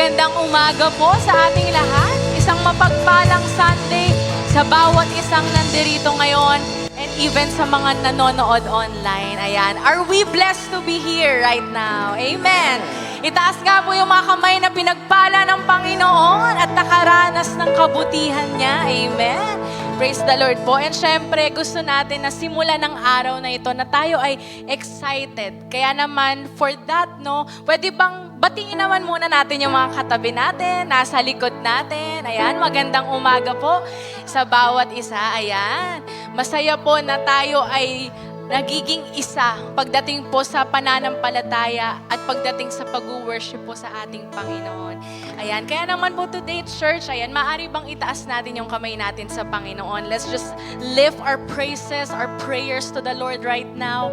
Magandang umaga po sa ating lahat. Isang mapagpalang Sunday sa bawat isang nandirito ngayon and even sa mga nanonood online. Ayan. Are we blessed to be here right now? Amen. Itaas nga po yung mga kamay na pinagpala ng Panginoon at nakaranas ng kabutihan niya. Amen. Praise the Lord po. And syempre, gusto natin na simulan ng araw na ito na tayo ay excited. Kaya naman, for that, no, pwede bang batingin naman muna natin yung mga katabi natin, nasa likod natin. Ayan, magandang umaga po sa bawat isa. Ayan, masaya po na tayo ay nagiging isa pagdating po sa pananampalataya at pagdating sa pag-worship po sa ating Panginoon. Ayan, kaya naman po today, church, ayan, maaari bang itaas natin yung kamay natin sa Panginoon? Let's just lift our praises, our prayers to the Lord right now.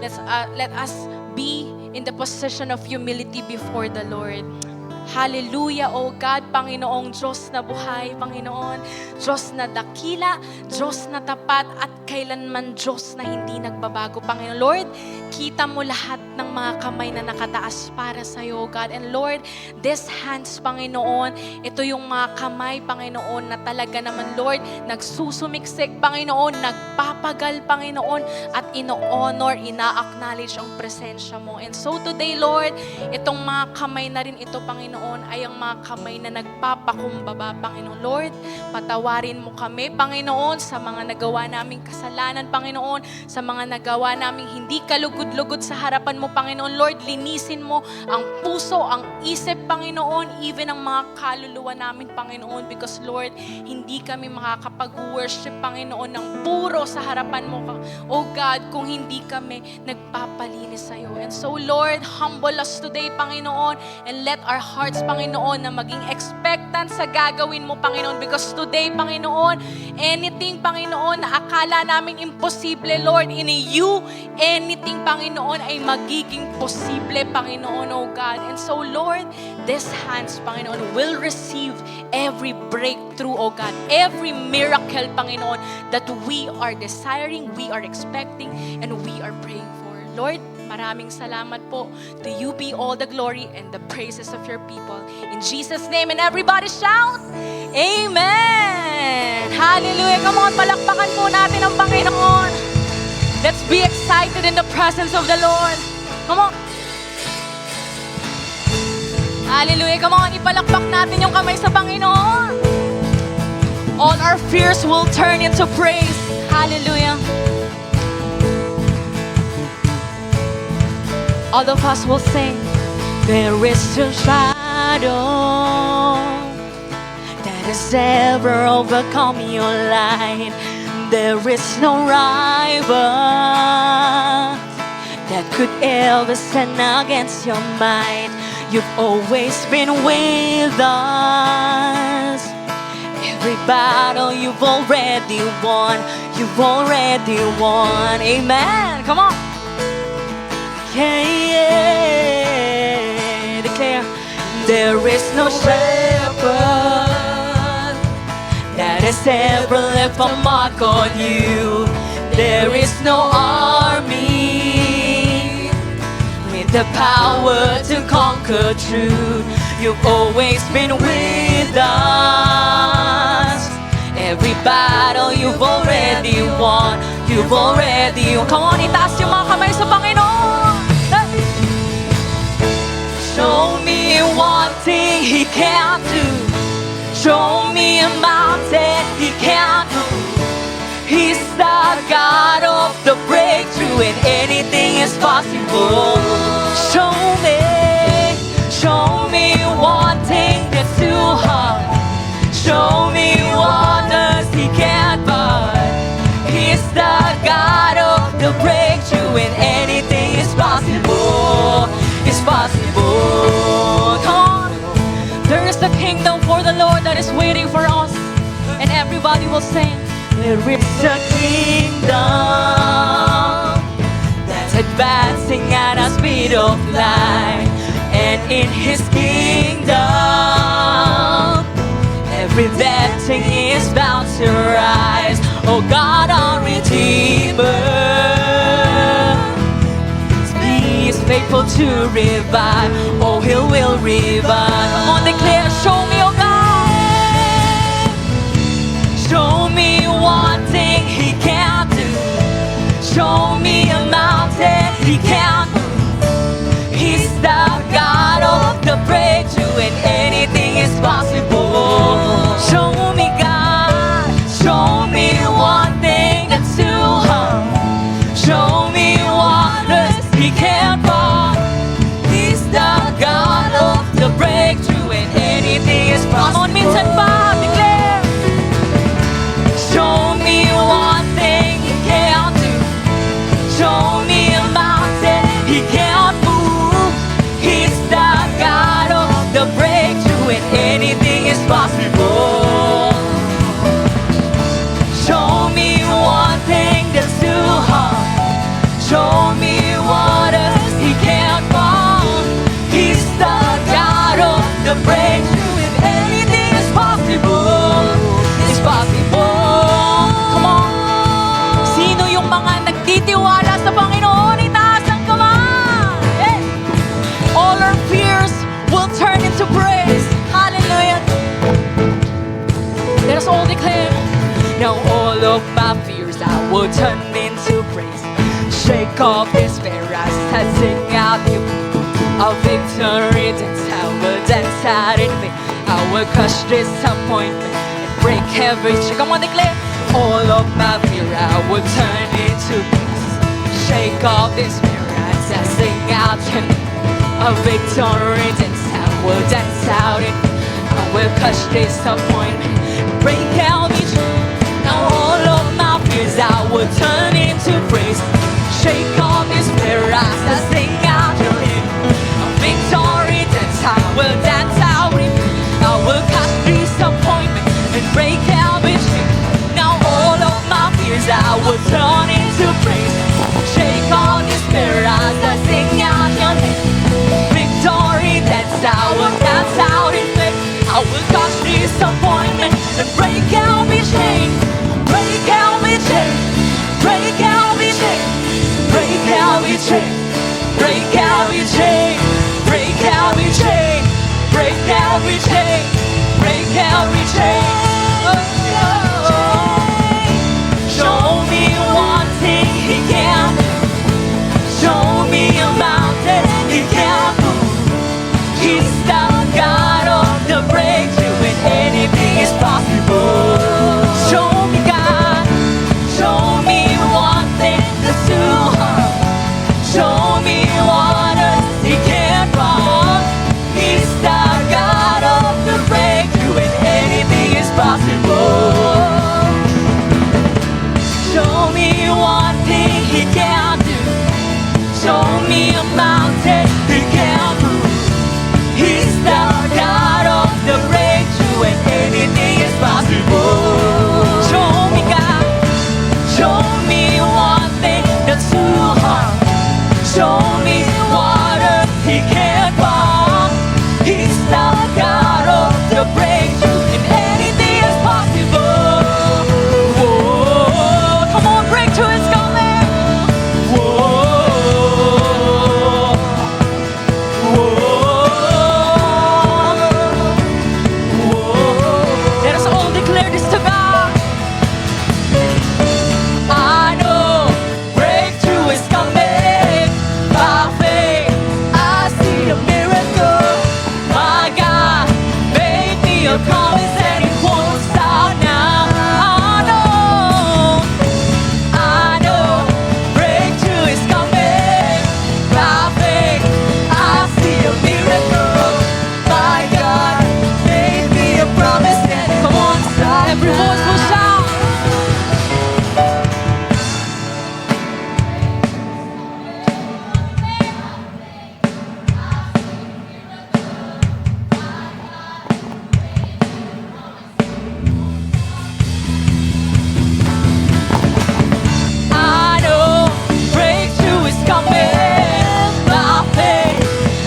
Let us be in the position of humility before the Lord. Hallelujah, O God, Panginoong Diyos na buhay, Panginoon, Diyos na dakila, Diyos na tapat, at kailanman Diyos na hindi nagbabago, Panginoon. Lord, kita mo lahat ng mga kamay na nakataas para sa iyo, God. And Lord, these hands, Panginoon, ito yung mga kamay, Panginoon, na talaga naman, Lord, nagsusumiksik, Panginoon, nagpapagal, Panginoon, at ino-honor, ina-acknowledge ang presensya mo. And so today, Lord, itong mga kamay na rin ito, Panginoon, ay ang mga kamay na nagpapakumbaba, Panginoon. Lord, patawarin mo kami, Panginoon, sa mga nagawa naming kasalanan, Panginoon, sa mga nagawa naming hindi kalugod-lugod sa harapan mo, Panginoon. Lord, linisin mo ang puso, ang isip, Panginoon, even ang mga kaluluwa namin, Panginoon, because, Lord, hindi kami makakapag-worship, Panginoon, ng puro sa harapan mo, O God, kung hindi kami nagpapalinis sa iyo. And so, Lord, humble us today, Panginoon, and let our hearts, Panginoon, na maging expectant sa gagawin mo, Panginoon, because today, Panginoon, anything, Panginoon, na akala namin imposible, Lord, in you, anything, Panginoon, ay magiging posible, Panginoon, O God. And so, Lord, these hands, Panginoon, will receive every breakthrough, O God, every miracle, Panginoon, that we are desiring, we are expecting, and we are praying for. Lord, maraming salamat po. To you be all the glory and the praises of your people. In Jesus' name, and everybody shout, Amen! Hallelujah! Come on, palakpakan po natin ang Panginoon. Let's be excited in the presence of the Lord. Come on! Hallelujah! Come on, ipalakpak natin yung kamay sa Panginoon. All our fears will turn into praise. Hallelujah! All of us will sing. There is a shadow that has ever overcome your light. There is no rival that could ever stand against your might. You've always been with us. Every battle you've already won. You've already won. Amen. Come on. Yeah, yeah. Declare, there is no shepherd that has ever left a mark on you. There is no army with the power to conquer truth. You've always been with us. Every battle you've already won. You've already won. Come on, itaas yung mga kamay sa Panginoon. Show me one thing He can't do. Show me a mountain He can't move. He's the God of the breakthrough, and anything is possible. Show me one thing that's too hard. Show me wonders He can't buy. He's the God of the breakthrough, and anything is possible. It's possible. Come on. There is the kingdom for the Lord that is waiting for us. And everybody will sing. There is a kingdom that's advancing at a speed of light. And in His kingdom, every dead thing is bound to rise. Oh God, our Redeemer, He is faithful to revive. Oh, He will revive. Come on, magtitiwala sa Panginoon, itaas ang kamay. Hey! All our fears will turn into praise. Hallelujah. Let us all declare. Now all of my fears I will turn into praise. Shake off despair as I sing out a victory dance. I will dance out in faith. I will crush disappointment and break every chain. Come on, declare. All of my fear I will turn into peace. Shake off despair as I sing out in a victory dance. I will dance out in faith. I will crush disappointment and break every chain. Now all of my fears I will turn into praise. Shake off despair as I sing out your name. A victory dance, I will dance out in faith. I will cast disappointment and break every chain. Now all of my fears I will turn into praise. Shake off despair as I sing out your name. Victory dance, I will dance out in faith. I will cast disappointment and break every chain. Break every chain. Break every chain. Break every chain. Break every chain. Break every chain. Break every chain. Break every chain. Show me one thing he can do. Show me a mountain he can move. He's the God of the breakthrough and anything is possible. Show me God. Show me one thing that's too hard. Show me waters he can't cross. He's the God of the breakthrough and anything is possible. Show me one thing he can do. Show me a mountain he can move. He's the God of the breakthrough and anything is possible. Show me God. Show me one thing that's too hard. Show me water he can't walk. He's the God of the breakthrough and anything is possible. Whoa. Come on, breakthrough is coming. Whoa. Whoa. Whoa. Let us all declare this to God. I know breakthrough is coming. By faith, I see a miracle. My God made me a promise and it won't stop now. I know breakthrough is coming. By faith, I see a miracle. My God made me a promise and it won't stop. Every voice will shout. I know breakthrough is coming. By faith,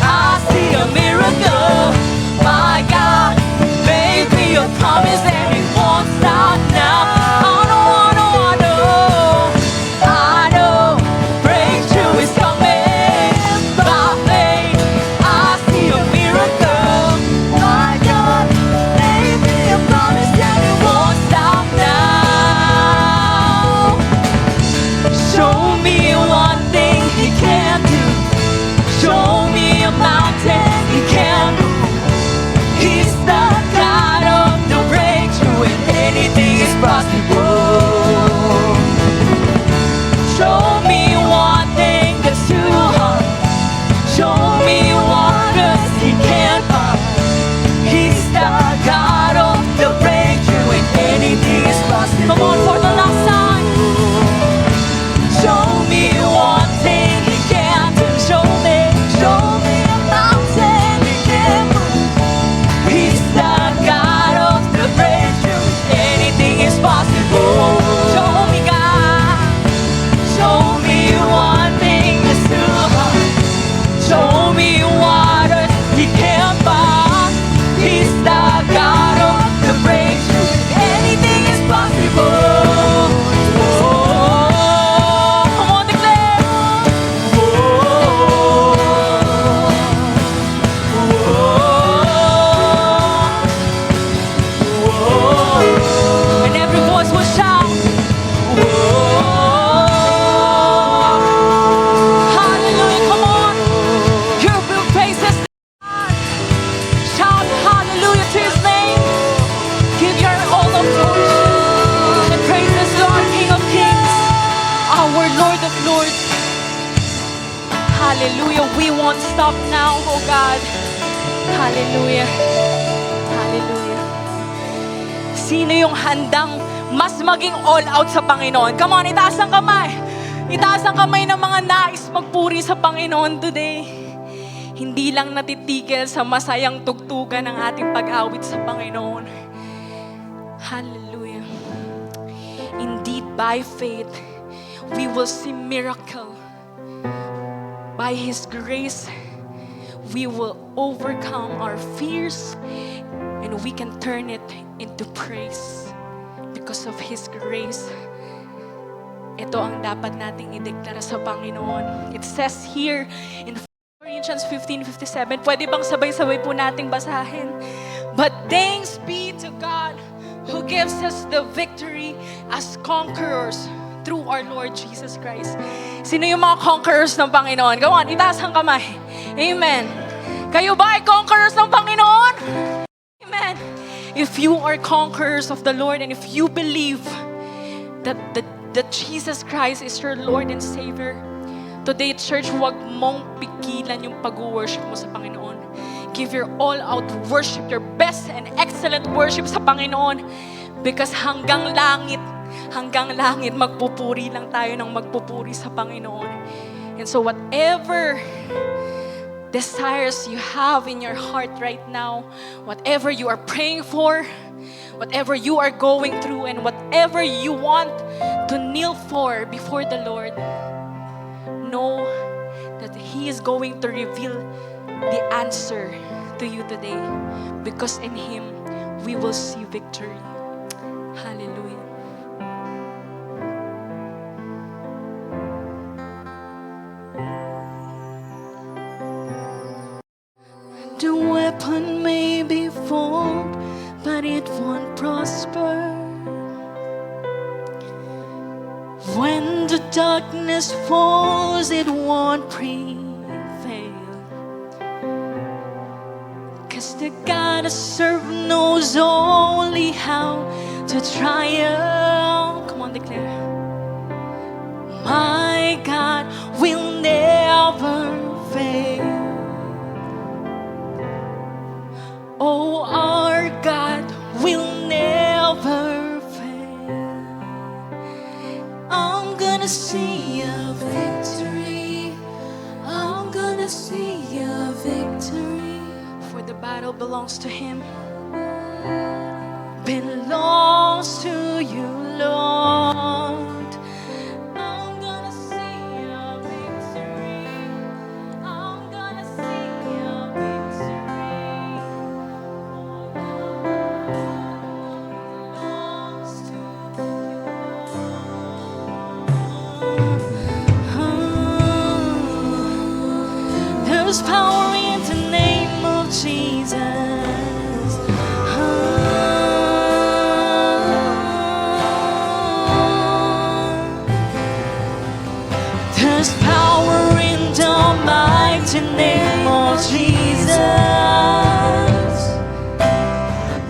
I see a miracle. My God made me a promise and it won't stop now. I know breakthrough is coming. By faith, I see a miracle. My God made me a promise and it won't stop now. Show me one thing he can do. Show me a mountain he can move. He's the God of the breakthrough and anything is possible. Show me one thing that's too hard. Show me waters he can't part. He's the God of the breakthrough and anything is possible. Come on for the last time. Show me one thing he can do. Show me a mountain he can move. He's the God of the breakthrough. Anything is possible. Show me God. Show Lord of Lords. Hallelujah. We won't stop now, oh God. Hallelujah. Hallelujah. Sino yung handang mas maging all out sa Panginoon? Come on, itaas ang kamay. Itaas ang kamay ng mga nais magpuri sa Panginoon today. Hindi lang natitigil sa masayang tugtugan ng ating pag-awit sa Panginoon. Hallelujah. Indeed, by faith, we will see miracle. By His grace, we will overcome our fears and we can turn it into praise. Because of His grace, ito ang dapat nating ideklara sa Panginoon. It says here in Corinthians 15:57, pwede bang sabay-sabay po nating basahin? But thanks be to God who gives us the victory as conquerors through our Lord Jesus Christ. Sino yung mga conquerors ng Panginoon? Go on, itaas ang kamay. Amen. Kayo ba ay conquerors ng Panginoon? Amen. If you are conquerors of the Lord and if you believe that Jesus Christ is your Lord and Savior, today, church, huwag mong pigilan yung pag-worship mo sa Panginoon. Give your all-out worship, your best and excellent worship sa Panginoon. Because hanggang langit, magpupuri lang tayo ng magpupuri sa Panginoon. And so whatever desires you have in your heart right now, whatever you are praying for, whatever you are going through, and whatever you want to kneel for before the Lord, know that He is going to reveal the answer to you today. Because in Him, we will see victory. Hallelujah. The weapon may be formed, but it won't prosper. When the darkness falls, it won't prevail. 'Cause the God I serve knows only how to triumph. Come on, declare. My God will never fail. Oh, our God will never fail. I'm gonna see a victory. I'm gonna see a victory. For the battle belongs to Him. Belongs to you, Lord. I'm gonna see a victory. I'm gonna see a victory. There's power in the name of Jesus. There's power in the mighty name of Jesus.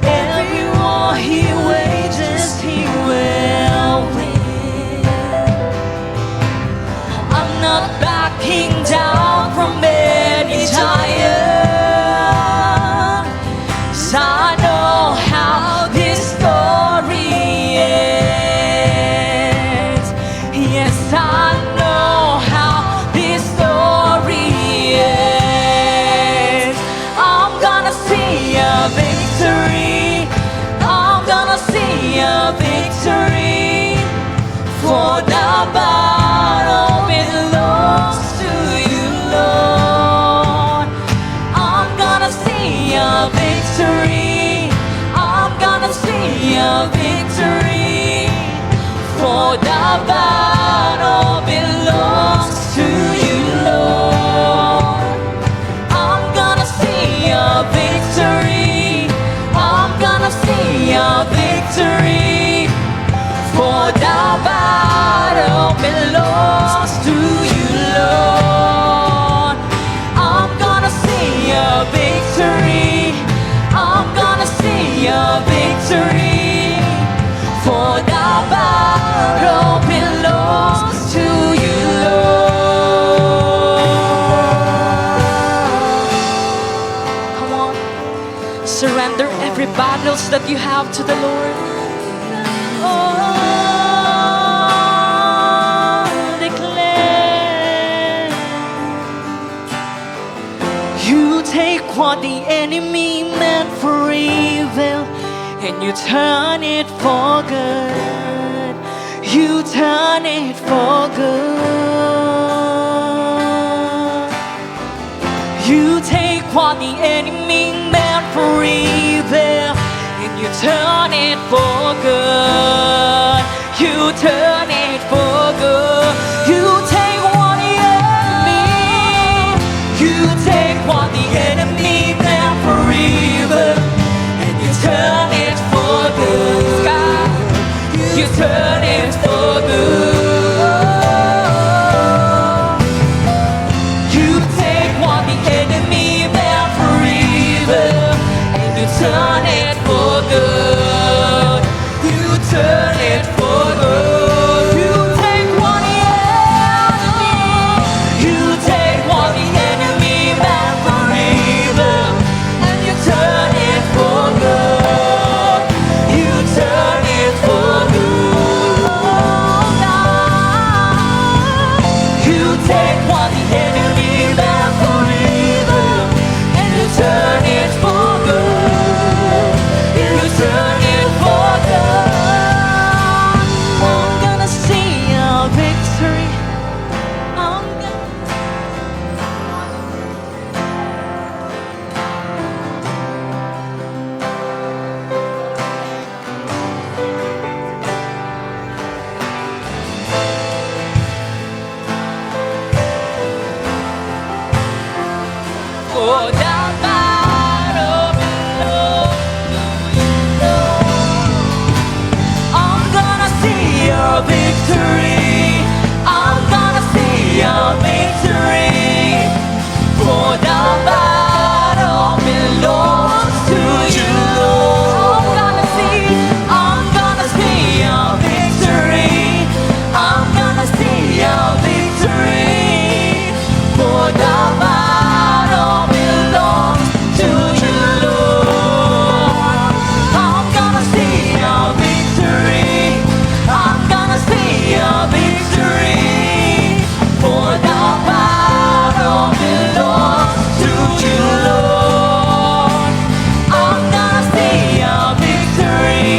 Every war He wages, He will win. I'm not backing down from any giant. 'Cause I know how this story ends. Yes, I know how this story ends. I'm miracles that you have to the Lord. Oh, declare. You take what the enemy meant for evil and you turn it for good. You turn it for good. You take what the enemy meant for evil and you turn it for good. You turn it for good. You take what the enemy, you take what the enemy meant for evil and you turn it for good. God, you turn it for good. You take what the enemy meant for evil and you turn it for good. You turn it for good. You take what the enemy, you take what the enemy meant for evil and you turn it for good. You turn it for good. Oh, God. You take what the enemy meant for evil and you turn it for good. You turn it for good. I'm gonna see our victory. I'm gonna for the battle belongs to you, Lord. I'm gonna see your victory. I'm gonna see your victory. For the battle belongs to you, Lord. I'm gonna see your victory. I'm gonna see your victory. For the battle belongs to you, Lord. I'm gonna see your victory. I'm gonna see your victory. For the battle belongs to you, Lord. I'm gonna see your victory.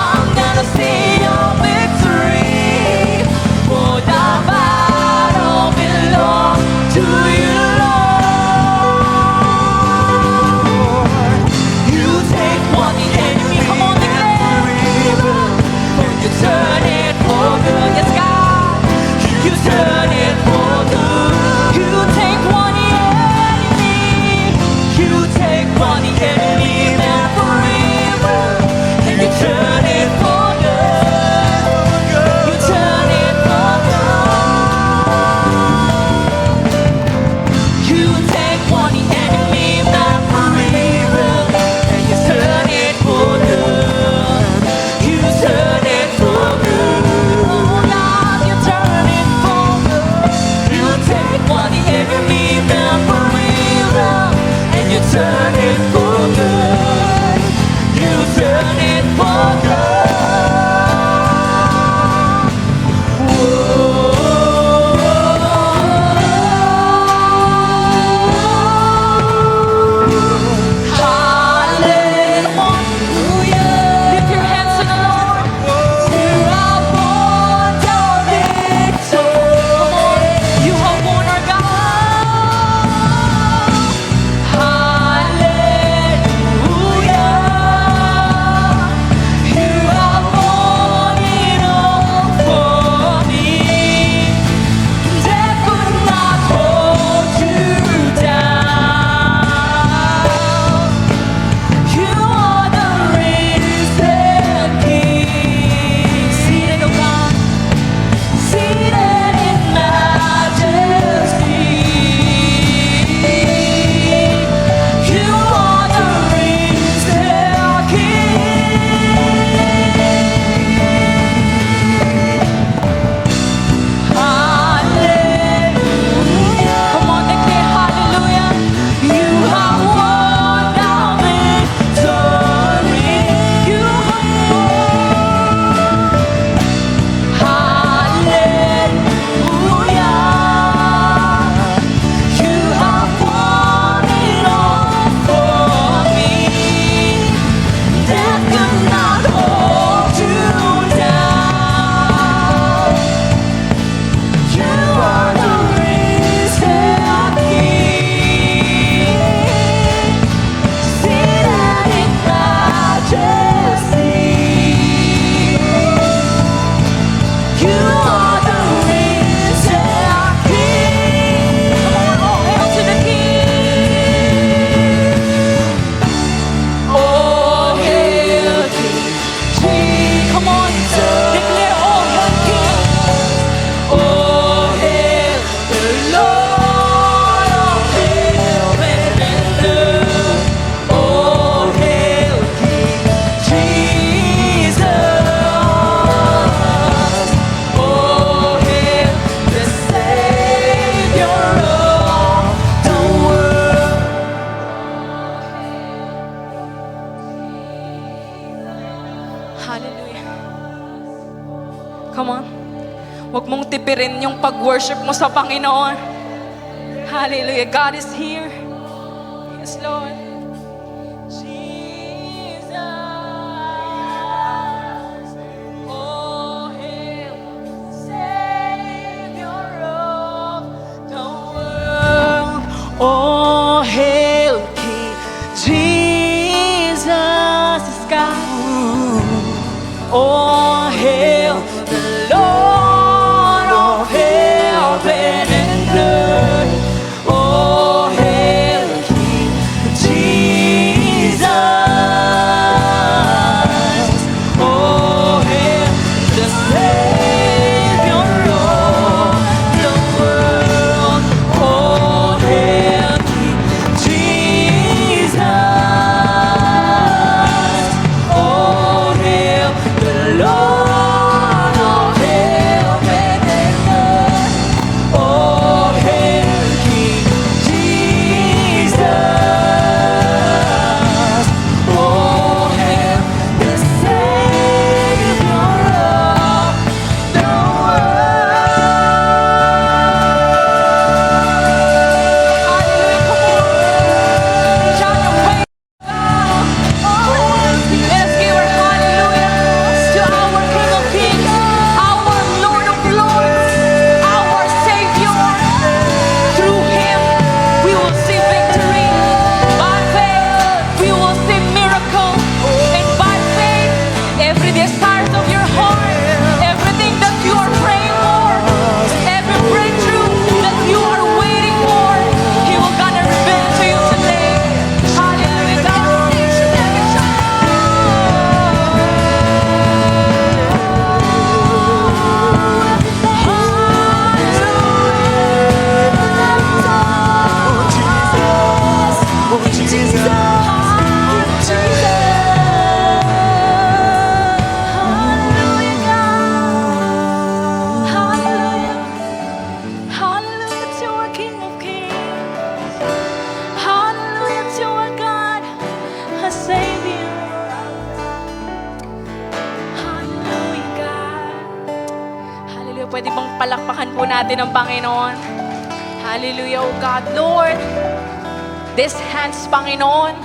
I'm gonna see your victory. For the battle belongs to you, Lord. You take what the enemy meant for evil and you turn it for good. Yes, God. You turn it for good. You take what the enemy, you take what the enemy meant for evil and you turn it for good. You turn it for good. You take what the enemy meant for evil and you turn it for good. You turn it for good. Oh, God, you turn it for good. Deepen yung pag-worship mo sa Panginoon. Hallelujah. God is here. Yes, Lord. Jesus. Oh, hail, Savior of the world. Oh, hail, King Jesus is come. Oh, hail the Lord of heaven and earth. Oh, hail King Jesus. Oh, hail the Savior of the world. Oh, hail King Jesus. Oh, hail the Lord of heaven and earth. Oh, hail King Jesus. Oh, hail the Savior of the world. Hallelujah. Come on. Shout your praise. Let's give our hallelujah to our King of Kings, our Lord of Lords, our Savior. Through Him, we will see victory. By faith, we will see miracles. And by faith, every desire of your heart, everything that you are praying for, every breakthrough that you are waiting for, He will gonna reveal to you today. Hallelujah. God, each and every Hallelujah to our King of Kings. Hallelujah to our God, our Savior. Hallelujah, God. Hallelujah. Pwede bang palakpakan po natin ang Panginoon? Hallelujah, oh God. Lord, these hands, Panginoon,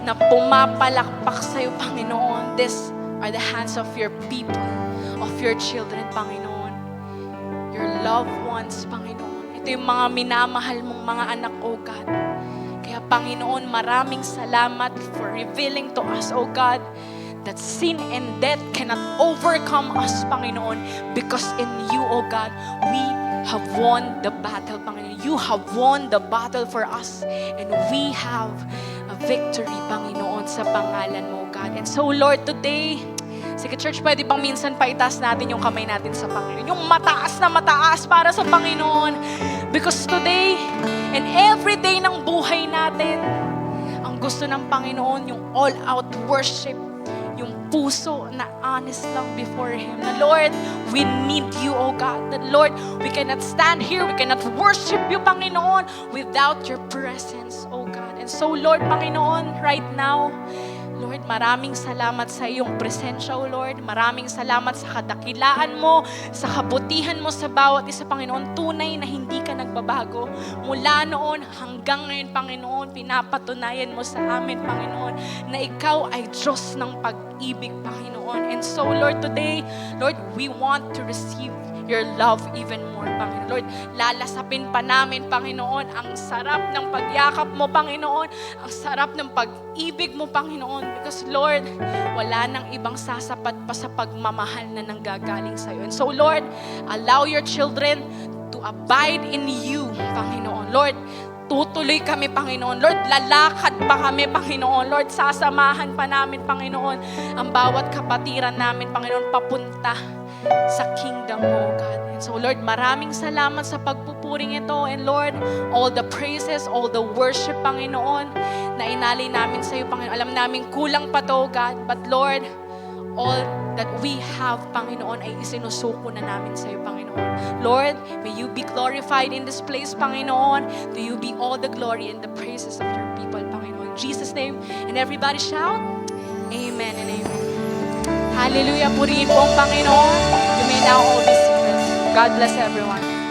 na pumapalakpak sa'yo, Panginoon. These are the hands of your people, of your children, Panginoon. Your loved ones, Panginoon. Ito yung mga minamahal mong mga anak, oh God. Kaya, Panginoon, maraming salamat for revealing to us, oh God, that sin and death cannot overcome us, Panginoon, because in you, oh God, we have won the battle, Panginoon. You have won the battle for us, and we have a victory, Panginoon, sa pangalan mo, God. And so, Lord, today, sige, church, pwede bang minsan paitaas natin yung kamay natin sa Panginoon? Yung mataas na mataas para sa Panginoon. Because today, and every day ng buhay natin, ang gusto ng Panginoon, yung all-out worship, yung puso na honest lang before Him. Na Lord, we need you, oh God. That Lord, we cannot stand here, we cannot worship you, Panginoon, without your presence, oh God. And so, Lord, Panginoon, right now, Lord, maraming salamat sa iyong presensya, O Lord. Maraming salamat sa kadakilaan mo, sa kabutihan mo sa bawat isa, Panginoon. Tunay na hindi ka nagbabago. Mula noon hanggang ngayon, Panginoon, pinapatunayan mo sa amin, Panginoon, na ikaw ay Diyos ng pag-ibig, Panginoon. And so, Lord, today, Lord, we want to receive your love even more, Panginoon. Lord, lalasapin pa namin, Panginoon, ang sarap ng pagyakap mo, Panginoon, ang sarap ng pag-ibig mo, Panginoon. Because, Lord, wala nang ibang sasapat pa sa pagmamahal na nanggagaling sa'yo. And so, Lord, allow your children to abide in you, Panginoon. Lord, tutuloy kami, Panginoon. Lord, lalakad pa kami, Panginoon. Lord, sasamahan pa namin, Panginoon, ang bawat kapatiran namin, Panginoon, papunta sa kingdom mo, God. And so, Lord, maraming salamat sa pagpupuring ito. And Lord, all the praises, all the worship, Panginoon, na inalay namin sa iyo, Panginoon. Alam namin kulang pa to, God. But Lord, all that we have, Panginoon, ay isinusuko na namin sa iyo, Panginoon. Lord, may you be glorified in this place, Panginoon. To you be all the glory and the praises of your people, Panginoon. In Jesus' name, and everybody shout, Amen and Amen. Hallelujah. Purihin po ang Panginoon. You may now all be seated. God bless everyone.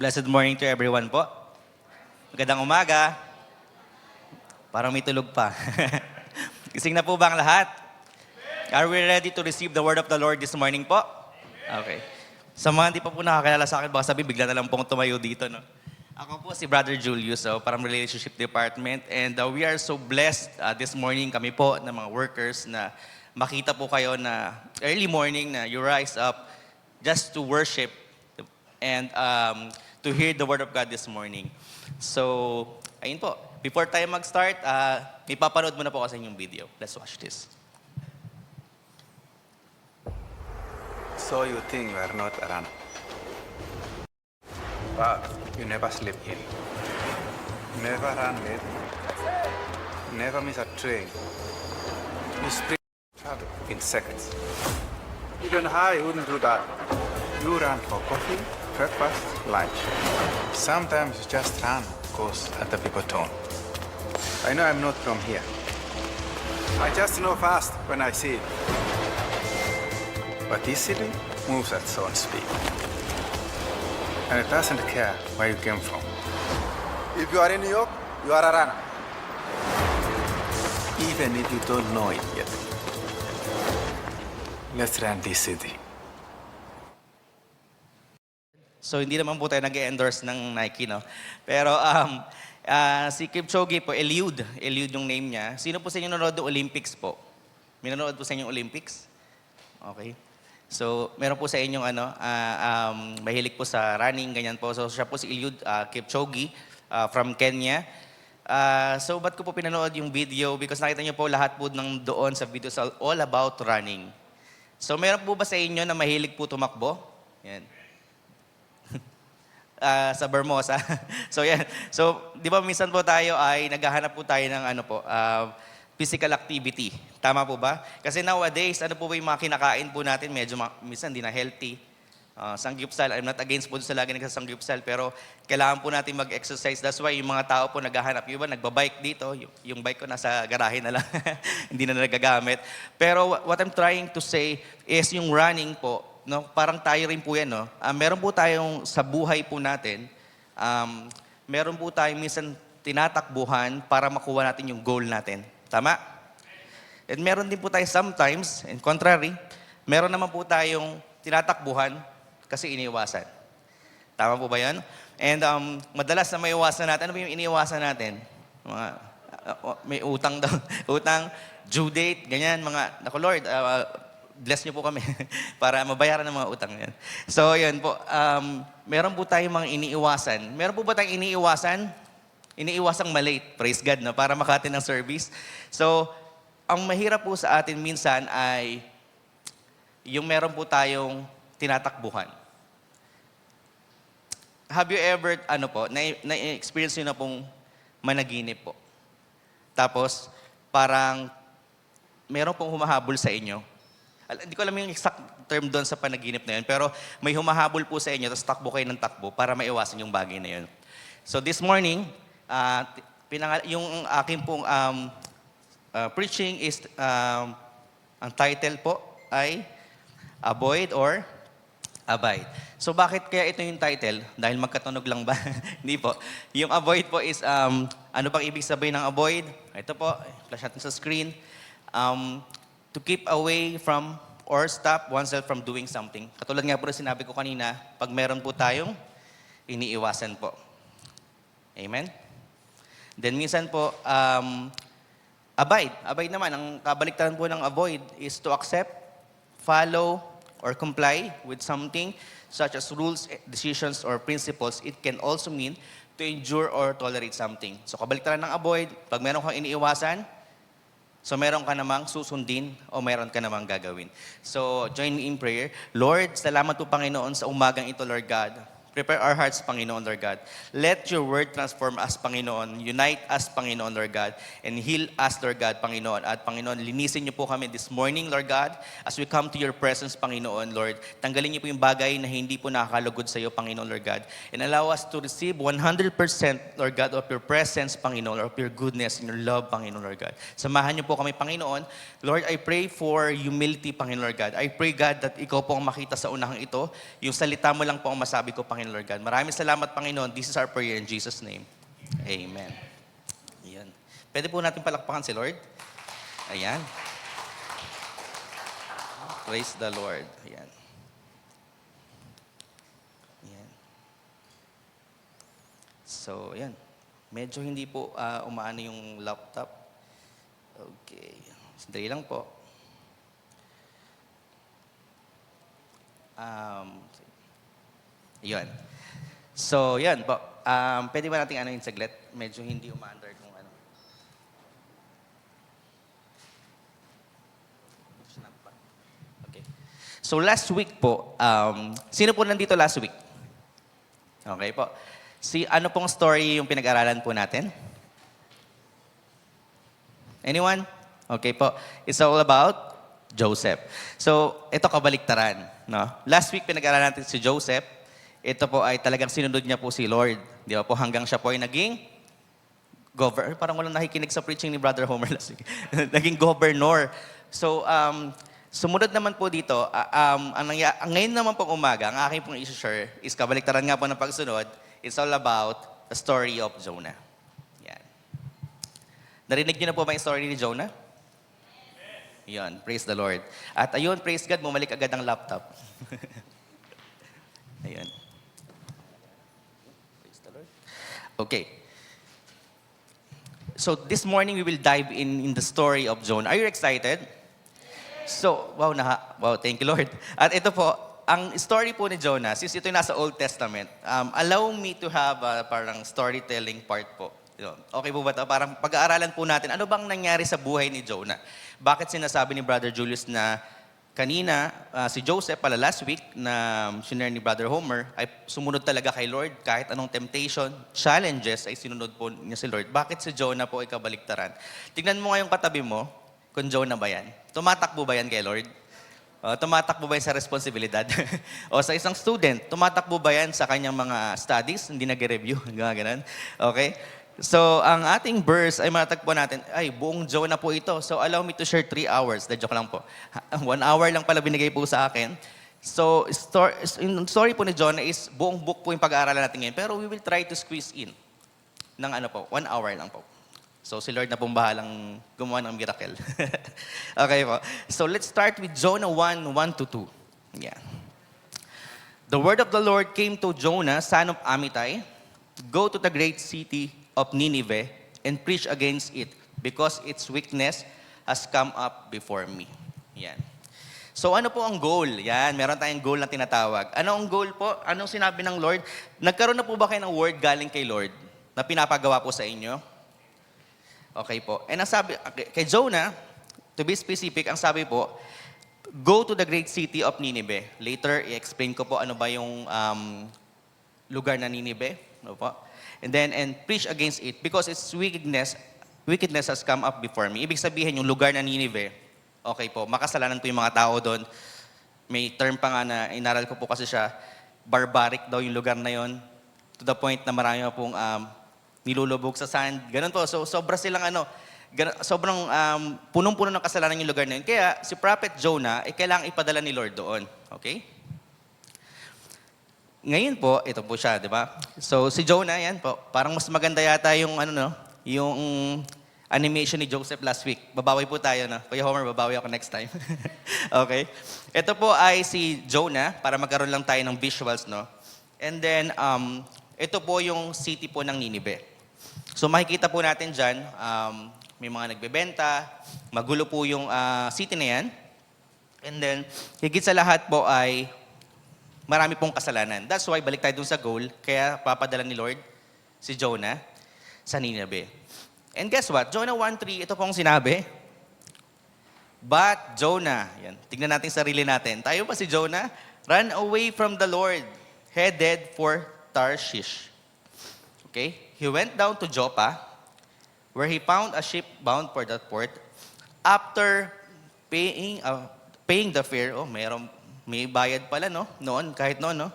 Blessed morning to everyone po. Magandang umaga. Parang may tulog pa. Gising na po ba ang lahat? Are we ready to receive the word of the Lord this morning po? Okay. Sa mga hindi pa po nakakilala sa akin, baka sabi bigla na lang pong tumayo dito. No? Ako po si Brother Julius, from Relationship Department. And we are so blessed this morning, kami po ng mga workers, na makita po kayo na early morning na you rise up just to worship and to hear the word of God this morning. So, ayun po. Before tayo mag-start, may papanood muna po kasi yung video. Let's watch this. So you think you are not a runner, but you never sleep in, never run late, never miss a train. You sprint travel in seconds. Even I wouldn't do that. You run for coffee, breakfast, lunch. Sometimes you just run because other people don't. I know I'm not from here. I just know fast when I see it. But this city moves at its own speed. And it doesn't care where you came from. If you are in New York, you are a runner. Even if you don't know it yet. Let's run this city. So, hindi naman po tayo nag-endorse ng Nike, no? Pero, si Kipchoge po, Eliud yung name niya. Sino po sa inyo nanonood ng Olympics po? May nanonood po sa inyo Olympics? Okay. So, meron po sa inyong mahilig po sa running, ganyan po. So, siya po si Eliud Kipchoge from Kenya. So, ba't ko po pinanood yung video? Because nakita niyo po lahat po ng doon sa video is all about running. So, meron po ba sa inyo na mahilig po tumakbo? Yan. Sa Bermosa. So, yan. So, di ba minsan po tayo ay naghahanap po tayo ng physical activity. Tama po ba? Kasi nowadays, ano po ba yung mga kinakain po natin? Medyo minsan di na healthy. Sanggupsal, I'm not against po sa lagi nagsasanggupsal, pero kailangan po natin mag-exercise. That's why yung mga tao po naghahanap. Yung iba, nagbabike dito. Yung bike ko nasa garahe na lang. Hindi na nagagamit. Pero what I'm trying to say is yung running po, no, parang tayo rin po yan, no? Meron po tayong sa buhay po natin, meron po tayong minsan tinatakbuhan para makuha natin yung goal natin. Tama? And meron din po tayo sometimes, in contrary, meron naman po tayong tinatakbuhan kasi iniiwasan. Tama po ba yan? And madalas na maiwasan natin, ano ba yung iniiwasan natin? May utang daw. Utang, due date, ganyan, mga, naku Lord, bless niyo po kami para mabayaran ng mga utang yan. So, yun po. Meron po tayong mga iniiwasan. Meron po ba tayong iniiwasan? Iniiwasang malate. Praise God, no? Para makatin ng service. So, ang mahirap po sa atin minsan ay yung meron po tayong tinatakbuhan. Have you ever, na-experience nyo na pong managinip po? Tapos, parang meron pong humahabol sa inyo. Hindi ko alam yung exact term doon sa panaginip na yun, pero may humahabol po sa inyo, tapos takbo kayo ng takbo para maiwasan yung bagay na yun. So this morning, yung aking pong preaching is, ang title po ay Avoid or Abide. So bakit kaya ito yung title? Dahil magkatunog lang ba? Hindi po. Yung avoid po is, ano bang ibig sabihin ng avoid? Ito po, flash natin sa screen. To keep away from or stop oneself from doing something. Katulad nga po na sinabi ko kanina, pag meron po tayong iniiwasan po. Amen? Then minsan po, abide. Abide naman, ang kabaliktaran po ng avoid is to accept, follow, or comply with something such as rules, decisions, or principles. It can also mean to endure or tolerate something. So kabaliktaran ng avoid, pag meron kang iniiwasan, so meron ka namang susundin o meron ka namang gagawin. So join me in prayer. Lord, salamat po Panginoon sa umagang ito, Lord God. Prepare our hearts, Panginoon, Lord God. Let your word transform us, Panginoon. Unite us, Panginoon, Lord God. And heal us, Lord God, Panginoon. At Panginoon, linisin niyo po kami this morning, Lord God. As we come to your presence, Panginoon, Lord. Tanggalin niyo po yung bagay na hindi po nakakalugod sa iyo, Panginoon, Lord God. And allow us to receive 100%, Lord God, of your presence, Panginoon, of your goodness and your love, Panginoon, Lord God. Samahan niyo po kami, Panginoon. Lord, I pray for humility, Panginoon, Lord God. I pray, God, that ikaw po ang makita sa unahang ito. Yung salita mo lang po ang masabi ko, Panginoon, Panginoon Lord God. Maraming salamat, Panginoon. This is our prayer in Jesus' name. Amen. Ayan. Pwede po natin palakpakan si Lord. Ayan. Praise the Lord. Ayan. Ayan. So, ayan. Medyo hindi po umaano yung laptop. Okay. Sandali lang po. Yun. So, yan po. Pwede ba natin ano yung saglit? Medyo hindi umaandar kung ano. Okay. So, last week po, sino po nandito last week? Okay po. Ano pong story yung pinag-aralan po natin? Anyone? Okay po. It's all about Joseph. So, ito kabaliktaran. No? Last week, pinag-aralan natin si Joseph. Ito po ay talagang sinunod niya po si Lord. Di ba po? Hanggang siya po ay naging governor. Parang walang nakikinig sa preaching ni Brother Homer last week. Naging governor. So, sumunod naman po dito, ngayon naman pong umaga, ang aking pong i-share is kabaliktaran nga po ng pagsunod. It's all about the story of Jonah. Yan. Narinig niyo na po ba yung story ni Jonah? Yan, praise the Lord. At ayun, praise God, bumalik agad ang laptop. Ayun. Praise the Lord. Okay. So this morning we will dive in the story of Jonah. Are you excited? So, wow, thank you Lord. At ito po, ang story po ni Jonah, since ito yung nasa Old Testament, allow me to have parang storytelling part po. Okay po ba ito? Parang pag-aaralan po natin, ano bang nangyari sa buhay ni Jonah? Bakit sinasabi ni Brother Julius na kanina, si Joseph pala last week na sinare ni Brother Homer ay sumunod talaga kay Lord kahit anong temptation, challenges ay sinunod po niya si Lord. Bakit si Jonah po ay kabaliktaran? Tignan mo ngayong katabi mo, kung Jonah ba yan? Tumatakbo ba yan kay Lord? Tumatakbo ba yan sa responsibilidad? O sa isang student, tumatakbo ba yan sa kanyang mga studies? Hindi nag-review, ganun. Okay? So, ang ating verse ay matatagpuan natin, ay, buong Jonah po ito. So, allow me to share 3 hours. Joke lang po. 1 hour lang pala binigay po sa akin. So, yung story po ni Jonah is buong book po yung pag-aaralan natin ngayon. Pero we will try to squeeze in ng 1 hour lang po. So, si Lord na pong bahalang gumawa ng miracle. Okay po. So, let's start with Jonah 1:1-2. Yeah. The word of the Lord came to Jonah, son of Amittai, go to the great city of Nineveh and preach against it because its weakness has come up before me. Yan. So ano po ang goal? Yan, meron tayong goal na tinatawag. Ano ang goal po? Anong sinabi ng Lord? Nagkaroon na po ba kayo ng word galing kay Lord na pinapagawa po sa inyo? Okay po. And ang sabi, kay Jonah, to be specific, ang sabi po, go to the great city of Nineveh. Later, i-explain ko po ano ba yung lugar na Nineveh. Ano po? And preach against it because its wickedness has come up before me. Ibig sabihin, yung lugar na Nineveh, okay po, makasalanan po yung mga tao doon. May term pa nga na inaral ko po kasi siya, barbaric daw yung lugar na yon, to the point na marami pong nilulubog sa sand. Ganun po. So, sobrang punong-puno ng kasalanan yung lugar na yun. Kaya, si Prophet Jonah, kailangang ipadala ni Lord doon. Okay? Ngayon po, ito po siya, di ba? So, si Jonah, yan po. Parang mas maganda yata yung, yung animation ni Joseph last week. Babawi po tayo, no? Kuya Homer, babawi ako next time. Okay? Ito po ay si Jonah, para magkaroon lang tayo ng visuals, no? And then, ito po yung city po ng Nineveh. So, makikita po natin dyan, may mga nagbebenta, magulo po yung city na yan. And then, higit sa lahat po ay marami pong kasalanan. That's why, balik tayo dun sa goal, kaya papadala ni Lord si Jonah sa Nineveh. And guess what? Jonah 1:3, ito pong sinabi. But Jonah, yan, tignan natin sarili natin. Tayo pa si Jonah, ran away from the Lord, headed for Tarshish. Okay? He went down to Joppa, where he found a ship bound for that port. After paying the fare, may bayad pala, no? Kahit noon, no?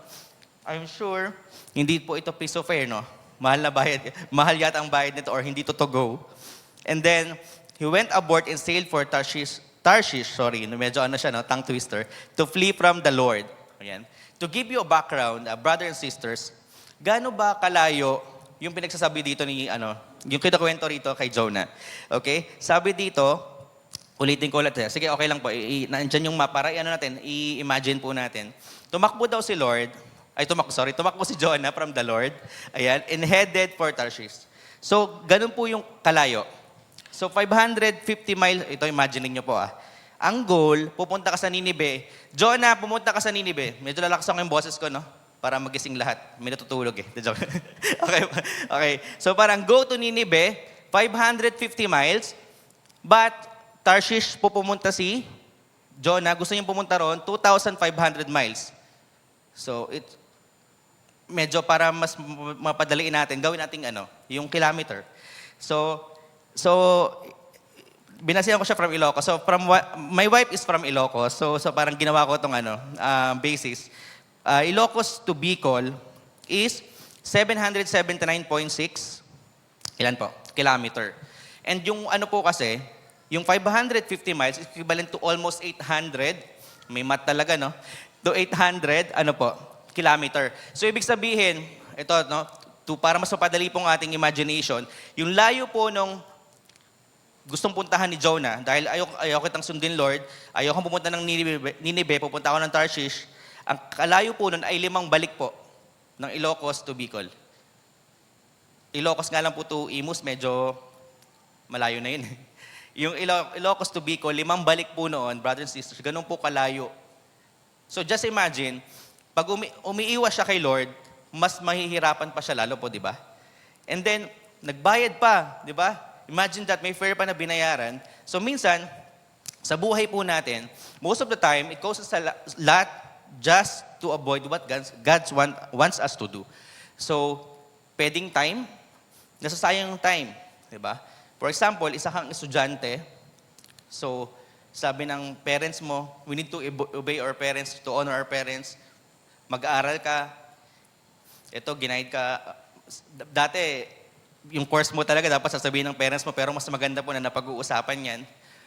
I'm sure, hindi po ito piece of fare, no? Mahal na bayad. Mahal yata ang bayad nito or hindi to go. And then, he went aboard and sailed for Tarshish, medyo siya, no? Tongue twister, to flee from the Lord. Ayan. to give you a background, brothers and sisters, gaano ba kalayo yung pinagsasabi dito yung kinakwento rito kay Jonah. Okay? Sabi dito, ulitin ko ulit. Sige, okay lang po. Nandiyan yung mapa. I-imagine po natin. Tumakbo daw si Lord, tumakbo si Jonah from the Lord, ayan, and headed for Tarshish. So, ganun po yung kalayo. So, 550 miles, ito imagining nyo po Ang goal, pupunta ka sa Ninive. Jonah, pumunta ka sa Ninive. Medyo lalakas ako yung boses ko, no? Para magising lahat. May natutulog Joke. Okay. So, parang go to Ninive, 550 miles, but Tarshish po pumunta si Jonah. Gusto niyang pumunta ron, 2,500 miles. So, medyo para mas mapadaliin natin, gawin natin yung kilometer. So binasihan ko siya from Ilocos. So, my wife is from Ilocos. So parang ginawa ko itong basis. Ilocos to Bicol is 779.6 kilometer. And yung po kasi, yung 550 miles is equivalent to almost 800. May math talaga, no? To 800, kilometer. So, ibig sabihin, para mas mapadali pong ating imagination, yung layo po nung gustong puntahan ni Jonah, dahil ayaw kitang sundin, Lord, ayaw kong pumunta ng Ninive, pupunta ako ng Tarshish, ang kalayo po nun ay 5 balik po ng Ilocos to Bicol. Ilocos nga lang po to Imus, medyo malayo na yun. Yung Ilocos to Bicol, 5 balik po noon, brothers and sisters, ganun po kalayo. So just imagine, pag umiiwas siya kay Lord, mas mahihirapan pa siya lalo po, di ba? And then, nagbayad pa, di ba? Imagine that, may fare pa na binayaran. So minsan, sa buhay po natin, most of the time, it costs us a lot just to avoid what God wants us to do. So, pwedeng time, nasasayang yung time. Diba? For example, isa kang estudyante, so, sabi ng parents mo, we need to obey our parents, to honor our parents. Mag-aaral ka, ito, ginaid ka. Dati, yung course mo talaga dapat sasabihin ng parents mo, pero mas maganda po na napag-uusapan yan.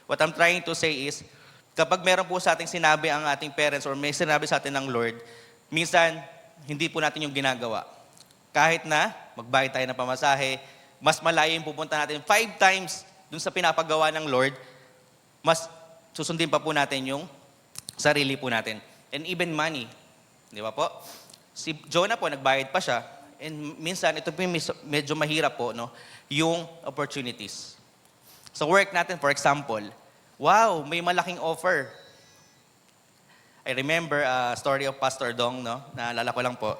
What I'm trying to say is, kapag meron po sa ating sinabi ang ating parents or may sinabi sa atin ng Lord, minsan, hindi po natin yung ginagawa. Kahit na magbayad tayo ng pamasahe, mas malayo yung pupunta natin 5 times dun sa pinapagawa ng Lord, mas susundin pa po natin yung sarili po natin. And even money. Di ba po? Si Jonah po, nagbayad pa siya. And minsan, ito po medyo mahirap po, no? Yung opportunities. Sa work natin, for example, wow, may malaking offer. I remember a story of Pastor Dong, no? Naalala ko lang po.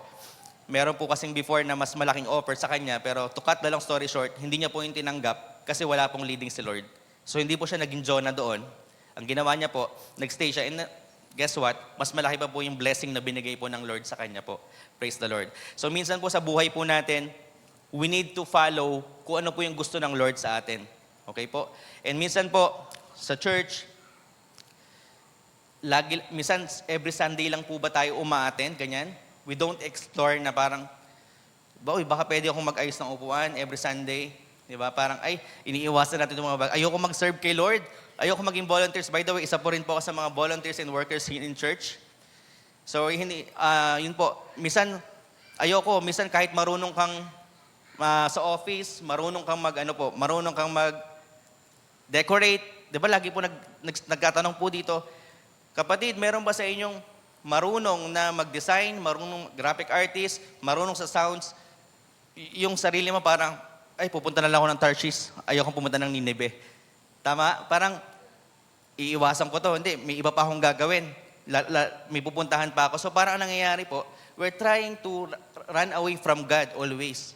Meron po kasing before na mas malaking offer sa kanya, pero to cut the long story short, hindi niya po yung tinanggap kasi wala pong leading si Lord. So hindi po siya naging Jonah doon. Ang ginawa niya po, nag-stay siya. And guess what? Mas malaki pa po yung blessing na binigay po ng Lord sa kanya po. Praise the Lord. So minsan po sa buhay po natin, we need to follow kung ano po yung gusto ng Lord sa atin. Okay po? And minsan po, sa church, minsan every Sunday lang po ba tayo umaattend, ganyan? We don't explore na parang, baka pwede akong mag-ayos ng upuan every Sunday. Di ba? Parang, iniiwasan natin yung mga bagay. Ayoko mag-serve kay Lord. Ayoko maging volunteers. By the way, isa po rin po ako sa mga volunteers and workers here in church. So, yun po. Minsan minsan kahit marunong kang sa office, marunong kang mag-decorate. Di ba, lagi po nagtatanong po dito, kapatid, meron ba sa inyong marunong na mag-design, marunong graphic artist, marunong sa sounds? Yung sarili mo parang, pupunta na lang ako ng Tarshish. Ayokong pumunta ng Ninive. Tama? Parang, iiwasan ko to. Hindi, may iba pa akong gagawin. May pupuntahan pa ako. So parang ang nangyayari po, we're trying to run away from God always.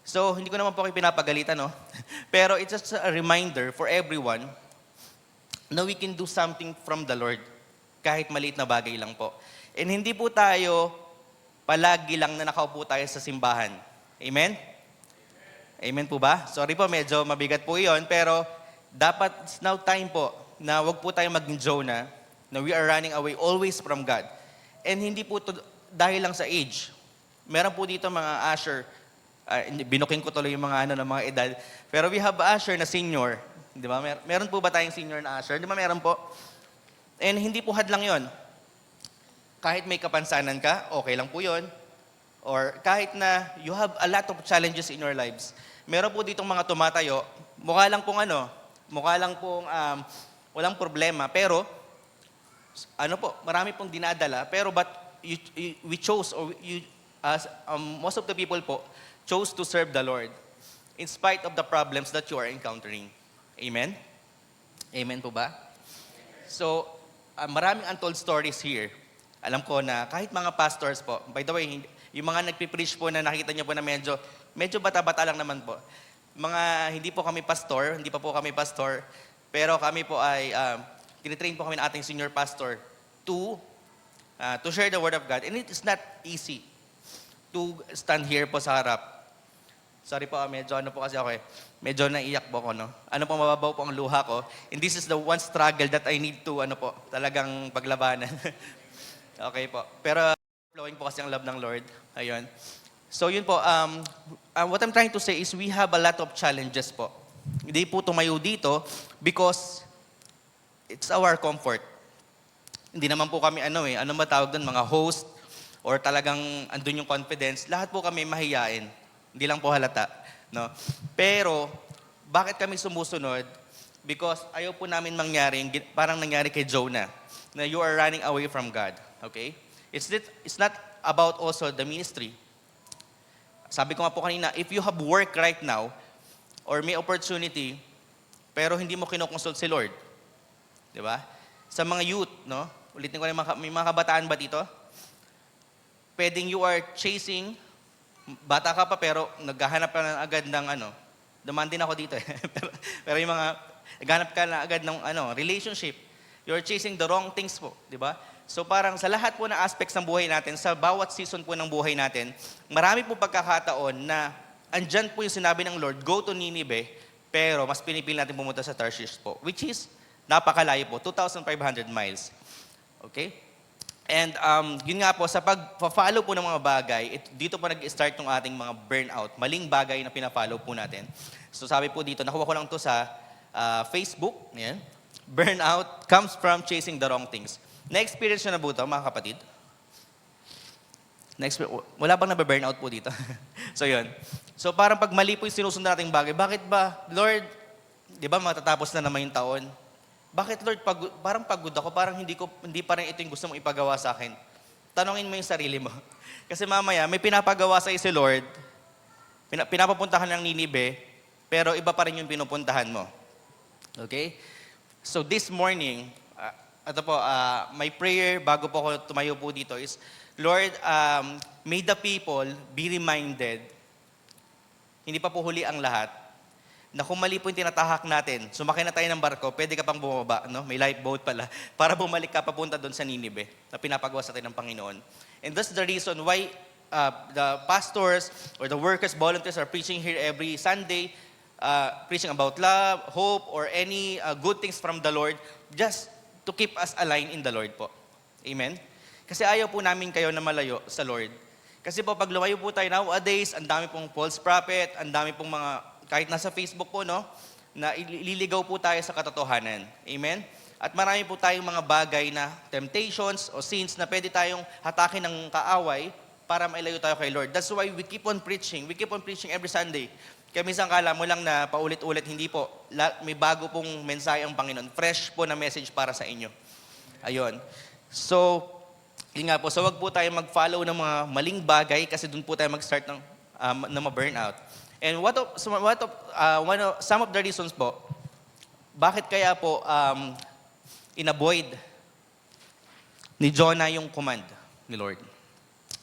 So, hindi ko naman po kayo pinapagalitan, no? Pero it's just a reminder for everyone na we can do something from the Lord. Kahit maliit na bagay lang po. And hindi po tayo palagi lang na nakaupo tayo sa simbahan. Amen? Amen po ba? Sorry po, medyo mabigat po iyon. Pero dapat, it's now time po na wag po tayo maging Jonah, na we are running away always from God. And hindi po to dahil lang sa age. Meron po dito mga usher, binuking ko tuloy yung mga mga edad. Pero we have usher na senior. Di ba? Meron po ba tayong senior na usher? Di ba meron po? And hindi po hadlang yon. kahit may kapansanan ka, okay lang po yun. Or kahit na you have a lot of challenges in your lives. Meron po ditong mga tumatayo, mukha lang pong walang problema, pero marami pong dinadala, pero we chose, or most of the people po, chose to serve the Lord in spite of the problems that you are encountering. Amen? Amen po ba? So, maraming untold stories here. Alam ko na kahit mga pastors po, by the way, yung mga nagpipreach po na nakita niyo po na medyo bata-bata lang naman po. Hindi pa po kami pastor, pero kami po ay, tinitrain po kami ng ating senior pastor to share the Word of God. And it is not easy to stand here po sa harap. Sorry po, medyo kasi ako medyo naiyak po ako, no? Mababaw po ang luha ko. And this is the one struggle that I need to, talagang paglabanan. Okay po. Pero, flowing po kasi ang love ng Lord. Ayun. So, yun po. What I'm trying to say is we have a lot of challenges po. Hindi po tumayo dito because it's our comfort. Hindi naman po kami, ano ba tawag doon, mga host, or talagang andun yung confidence. Lahat po kami mahiyain. Hindi lang po halata. No? Pero, bakit kami sumusunod? Because ayaw po namin parang nangyari kay Jonah, na you are running away from God. Okay? It's not about also the ministry. Sabi ko nga po kanina, if you have work right now, or may opportunity, pero hindi mo kinoconsult si Lord. Di ba? Sa mga youth, no? Ulitin ko rin, may mga kabataan ba dito? Pwedeng you are chasing, bata ka pa pero naghahanap ka na agad ng dumaan din ako dito eh. pero yung mga, naghahanap ka na agad ng relationship. You're chasing the wrong things po, di ba? So parang sa lahat po ng aspects ng buhay natin, sa bawat season po ng buhay natin, marami po pagkakataon na andyan po yung sinabi ng Lord, go to Nineveh, pero mas pinipili natin pumunta sa Tarshish po, which is napakalayo po, 2,500 miles. Okay? And yun nga po, sa pag-follow po ng mga bagay, dito po nag-start yung ating mga burnout, maling bagay na pina-follow po natin. So sabi po dito, nakuha ko lang to sa Facebook, yan. Burnout comes from chasing the wrong things. Na-experience nyo na po ito, mga kapatid? Wala bang nabe-burnout po dito? So yun. So parang pag mali po yung sinusunod nating bagay, bakit ba, Lord, di ba matatapos na naman yung taon? Bakit Lord, parang pagod ako, parang hindi pa rin ito yung gusto mong ipagawa sa akin. Tanungin mo yung sarili mo. Kasi mamaya, may pinapagawa sa si Lord, pinapapuntahan ng Nineveh, pero iba pa rin yung pinupuntahan mo. Okay? So this morning, my prayer bago po ako tumayo po dito is, Lord, may the people be reminded, hindi pa po huli ang lahat, na kung mali po yung tinatahak natin, sumakay na tayo ng barko, pwede ka pang bumaba, no? May lifeboat pala, para bumalik ka papunta doon sa Nineveh, na pinapagawa sa atin ng Panginoon. And that's the reason why the pastors or the workers, volunteers are preaching here every Sunday, preaching about love, hope, or any good things from the Lord, just to keep us aligned in the Lord po. Amen? Kasi ayaw po namin kayo na malayo sa Lord. Kasi po, pag lumayo po tayo nowadays, ang dami pong false prophet, ang dami pong mga kahit nasa Facebook po, no, na ililigaw po tayo sa katotohanan. Amen? At marami po tayong mga bagay na temptations o sins na pwede tayong hatakin ng kaaway para mailayo tayo kay Lord. That's why we keep on preaching. We keep on preaching every Sunday. Kaya minsan kala mo lang na paulit-ulit, hindi po. May bago pong mensahe ang Panginoon. Fresh po na message para sa inyo. Ayun. So, yun nga po. So, wag po tayo mag-follow ng mga maling bagay kasi doon po tayo mag-start ng ma-burnout. And some of the reasons po, bakit kaya po inavoid ni Jonah yung command ni Lord?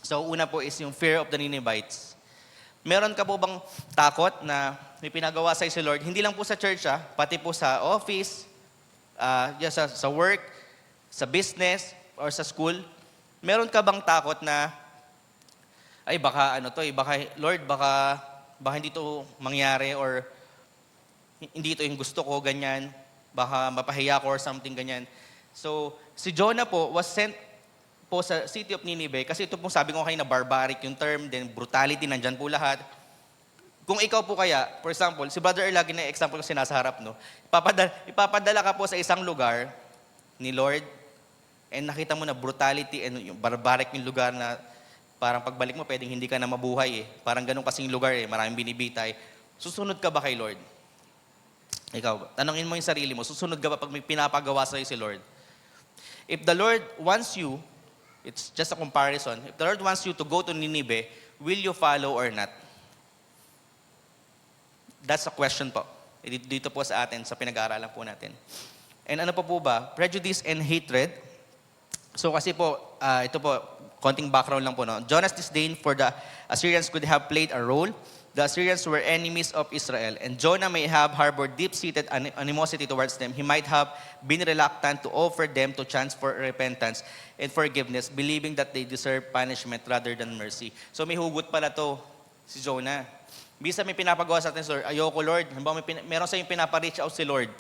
So una po is yung fear of the Ninevites. Meron ka po bang takot na may pinagawa sa si Lord? Hindi lang po sa church, pati po sa office, sa work, sa business, or sa school. Meron ka bang takot na, baka Lord, baka hindi ito mangyari or hindi ito yung gusto ko, ganyan. Baka mapahiya ko or something ganyan. So, si Jonah po was sent po sa city of Nineveh kasi ito pong sabi ko kanina, barbaric yung term, then brutality, nandyan po lahat. Kung ikaw po kaya, for example, si Brother Erlagi na example ko sinasa harap, no? Ipapadala ka po sa isang lugar ni Lord, and nakita mo na brutality and yung barbaric yung lugar na parang pagbalik mo, pwedeng hindi ka na mabuhay eh. Parang ganun kasing lugar eh, maraming binibitay. Susunod ka ba kay Lord? Ikaw, tanongin mo yung sarili mo, susunod ka ba pag may pinapagawa sa'yo si Lord? If the Lord wants you, it's just a comparison, if the Lord wants you to go to Nineveh, will you follow or not? That's a question po. Dito po sa atin, sa pinag-aaralan po natin. And ano po ba? Prejudice and hatred. So kasi po, ito po, konting background lang po. No? Jonah's disdain for the Assyrians could have played a role. The Assyrians were enemies of Israel, and Jonah may have harbored deep-seated animosity towards them. He might have been reluctant to offer them to chance for repentance and forgiveness, believing that they deserve punishment rather than mercy. So may hugot pala to si Jonah. Bisa may pinapagawa sa atin, Lord, ayoko Lord. Meron sa yung pinapa-reach out si Lord.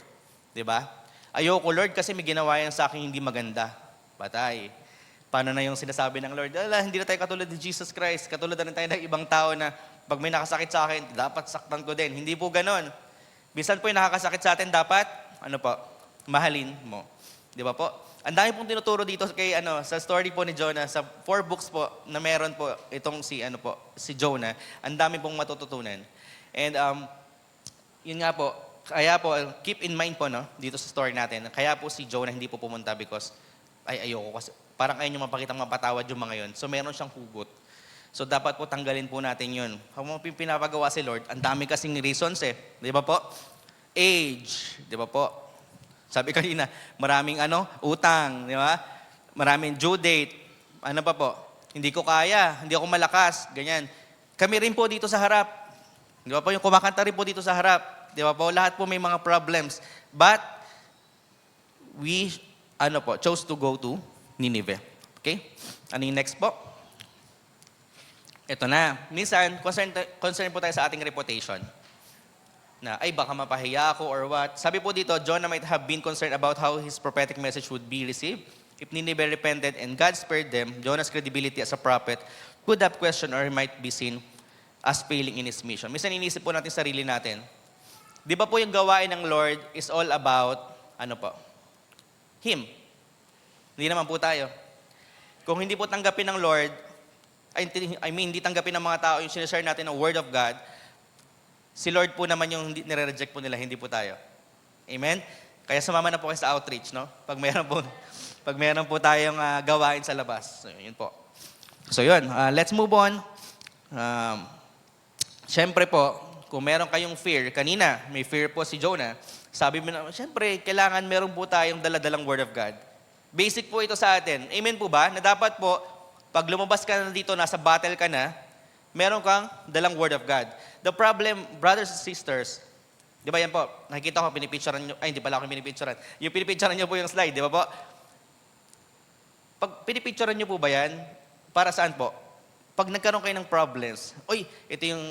Di ba? Ayoko Lord kasi may ginawa yan sa akin hindi maganda. Patay. Paano na yung sinasabi ng Lord? Hindi na tayo katulad ni Jesus Christ. Katulad na rin tayo ng ibang tao na pag may nakasakit sa akin, dapat saktan ko din. Hindi po ganon. Bisan po yung nakakasakit sa atin, dapat, mahalin mo. Di ba po? Ang dami pong tinuturo dito kay, sa story po ni Jonah, sa 4 books po na meron po itong si Jonah, ang dami pong matututunan. And yun nga po, kaya po, keep in mind po, no, dito sa story natin, kaya po si Jonah hindi po pumunta because, ayoko kasi, parang ayaw nyo mapakitang mapatawad yung mga yun. So meron siyang hugot. So dapat po tanggalin po natin yun. Kung pinapagawa si Lord, ang dami kasing reasons eh. Di ba po? Age. Di ba po? Sabi kanina, maraming utang, di ba? Maraming due date. Ano pa po? Hindi ko kaya, hindi ako malakas, ganyan. Kami rin po dito sa harap. Di ba po? Yung kumakanta rin po dito sa harap. Di ba po? Lahat po may mga problems. But, we, chose to go to Nineveh. Okay? Ano yung next po? Ito na. Minsan, concern po tayo sa ating reputation. Na, baka mapahiya ako or what. Sabi po dito, Jonah might have been concerned about how his prophetic message would be received. If Nineveh repented and God spared them, Jonah's credibility as a prophet could have questioned or he might be seen as failing in his mission. Minsan inisip po natin sarili natin. Di ba po yung gawain ng Lord is all about, Him. Hindi naman po tayo. Kung hindi po tanggapin ng Lord, hindi tanggapin ng mga tao yung sinashare natin ng Word of God, si Lord po naman yung nire-reject po nila, hindi po tayo. Amen? Kaya sumama na po kayo sa outreach, no? Pag meron po tayong gawain sa labas. So, yun po. So, yun. Let's move on. Siyempre po, kung meron kayong fear, kanina, may fear po si Jonah. Sabi mo na, siyempre, kailangan meron po tayong daladalang Word of God. Basic po ito sa atin. Amen po ba? Na dapat po, pag lumabas ka na dito, nasa battle ka na, meron kang dalang Word of God. The problem, brothers and sisters, di ba yan po, nakikita ko, pinipicturean nyo, hindi pala ako pinipicturean. Yung pinipicturean nyo po yung slide, di ba po? Pag pinipicturean nyo po ba yan, para saan po? Pag nagkaroon kayo ng problems, ito yung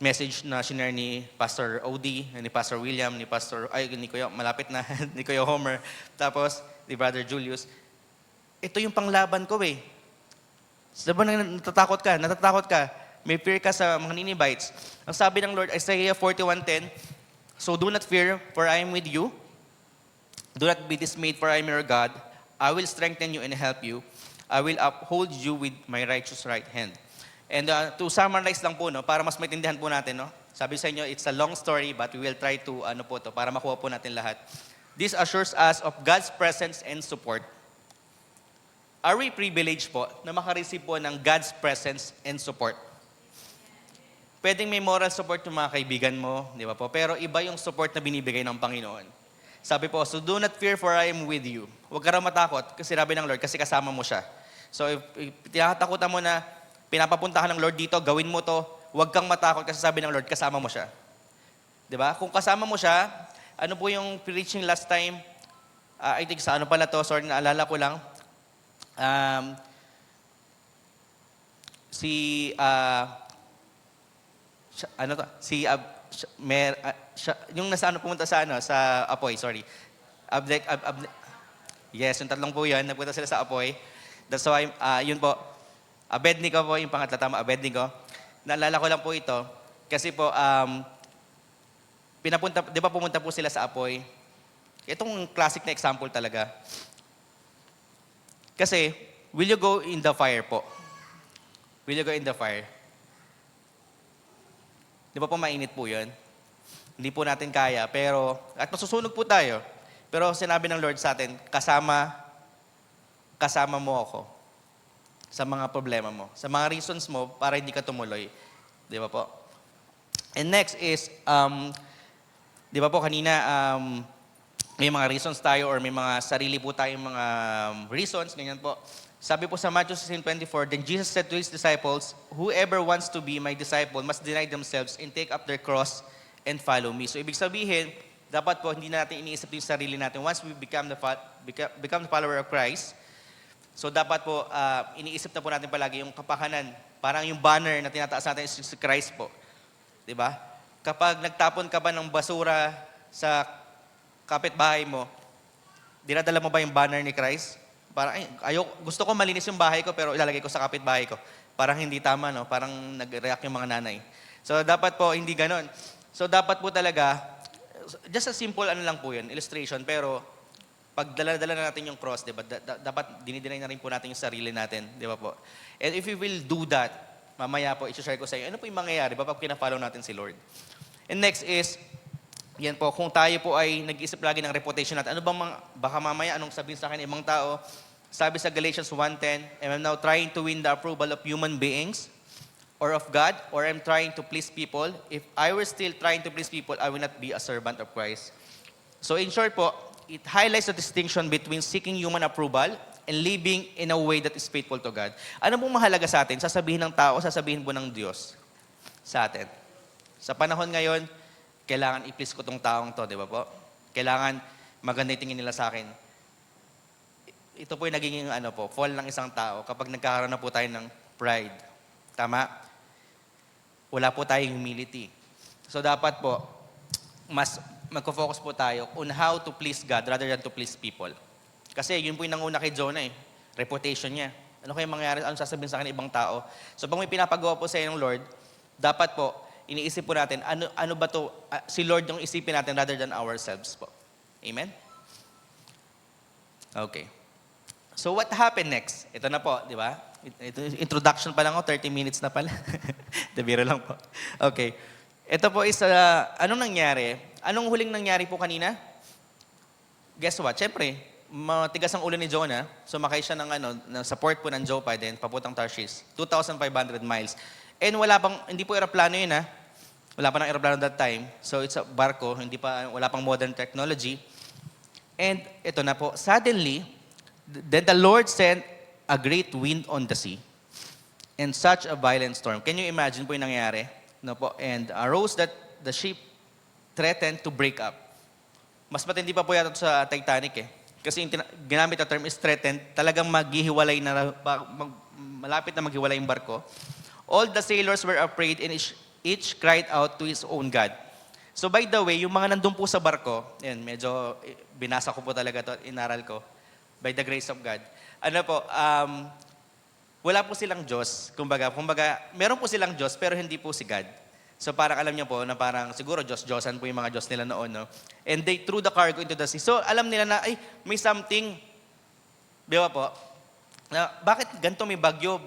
message na shinare ni Pastor Odie, ni Pastor William, ni Kuya, malapit na, ni Kuya Homer, tapos ni Brother Julius. Ito yung panglaban ko eh. Diba natatakot ka, may fear ka sa mga Ninevites. Ang sabi ng Lord, Isaiah 41:10, so do not fear, for I am with you. Do not be dismayed, for I am your God. I will strengthen you and help you. I will uphold you with my righteous right hand. And to summarize lang po, no, para mas maintindihan po natin, no? Sabi sa inyo, it's a long story, but we will try to, para makuha po natin lahat. This assures us of God's presence and support. Are we privileged po na makareceive po ng God's presence and support? Pwedeng may moral support yung mga kaibigan mo, di ba po? Pero iba yung support na binibigay ng Panginoon. Sabi po, so do not fear for I am with you. Huwag ka raw matakot kasi sabi ng Lord, kasi kasama mo siya. So if tinatakutan mo na pinapapuntahan ng Lord dito, gawin mo to, huwag kang matakot kasi sabi ng Lord, kasama mo siya. Di ba? Kung kasama mo siya, ano po yung preaching last time? I think sa sorry, naalala ko lang. Yung pumunta sa Apoy, sorry. Yes, yung tatlong po yan, nagpunta sila sa Apoy. That's why, yun po, Abednego po yung pangatla, tama, Abednego. Naalala ko lang po ito, kasi po, di ba pumunta po sila sa Apoy? Itong classic na example talaga. Kasi, will you go in the fire po? Will you go in the fire? Di ba po mainit po yun? Hindi po natin kaya, pero, at masusunog po tayo. Pero sinabi ng Lord sa atin, kasama mo ako sa mga problema mo, sa mga reasons mo para hindi ka tumuloy. Di ba po? And next is, di ba po kanina, may mga reasons tayo or may mga sarili po tayong mga reasons, ganyan po. Sabi po sa Matthew 16:24, then Jesus said to His disciples, whoever wants to be my disciple must deny themselves and take up their cross and follow me. So ibig sabihin, dapat po hindi natin iniisip yung sarili natin. Once we become the follower of Christ, so dapat po iniisip na po natin palagi yung kapakanan. Parang yung banner na tinataas natin is si Christ po. Diba? Kapag nagtapon ka ba ng basura sa kapitbahay mo, dinadala mo ba yung banner ni Christ? Parang, gusto ko malinis yung bahay ko pero ilalagay ko sa kapitbahay ko. Parang hindi tama, no? Parang nag-react yung mga nanay. So dapat po hindi ganon. So dapat po talaga, just a simple ano lang po yun, illustration, pero pag dala-dala na natin yung cross, diba? Dapat dinidinay na rin po natin yung sarili natin, di ba po? And if we will do that, mamaya po, i-share ko sa inyo, ano po yung mangyayari ba pag pina-follow natin si Lord? And next is, yan po, kung tayo po ay nag-iisip lagi ng reputation natin, ano bang baka mamaya, anong sabihin sa akin ibang tao? Sabi sa Galatians 1:10, am I now trying to win the approval of human beings or of God, or I'm trying to please people? If I were still trying to please people, I will not be a servant of Christ. So in short po, it highlights the distinction between seeking human approval and living in a way that is faithful to God. Ano pong mahalaga sa atin? Sasabihin ng tao, sasabihin po ng Diyos sa atin. Sa panahon ngayon, kailangan i-please ko tong taong to, di ba po? Kailangan maganda yung tingin nila sa akin. Ito po yung naging fall ng isang tao kapag nagkakaroon na po tayo ng pride. Tama? Wala po tayong humility. So dapat po, mas magko-focus po tayo on how to please God rather than to please people. Kasi yun po yung nanguna kay Jonah eh. Reputation niya. Ano kaya mangyayari? Ano sasabihin sa akin ng ibang tao? So pag may pinapagawa po sa inyo ng Lord, dapat po, iniisip po natin, ano ba to? Si Lord yung isipin natin rather than ourselves po. Amen? Okay. So what happened next? Ito na po, di ba? Ito, introduction pa lang ako, 30 minutes na pala. Dabiro lang po. Okay. Ito po is, anong nangyari? Anong huling nangyari po kanina? Guess what? Siyempre, matigas ang ulo ni Jonah. Sumakay siya ng sa port po ng Joppa din, papuntang Tarshish. 2,500 miles. And hindi po aeroplano yun ha. Wala pa ng aeroplano that time. So it's a barko, wala pang modern technology. And ito na po, suddenly, then the Lord sent a great wind on the sea and such a violent storm. Can you imagine po yung nangyari? No po? And arose that the ship threatened to break up. Mas matindi pa po yata sa Titanic eh. Kasi yung ginamit na term is threatened, talagang malapit na maghiwalay yung barko. All the sailors were afraid and each cried out to his own God. So by the way, yung mga nandun po sa barko, yan, medyo binasa ko po talaga to, inaral ko, by the grace of God. Wala po silang Diyos. Kumbaga, meron po silang Diyos pero hindi po si God. So parang alam niyo po na parang siguro Diyos-Diyosan po yung mga Diyos nila noon, no? And they threw the cargo into the sea. So alam nila na, may something, di ba po, na bakit ganito may bagyo?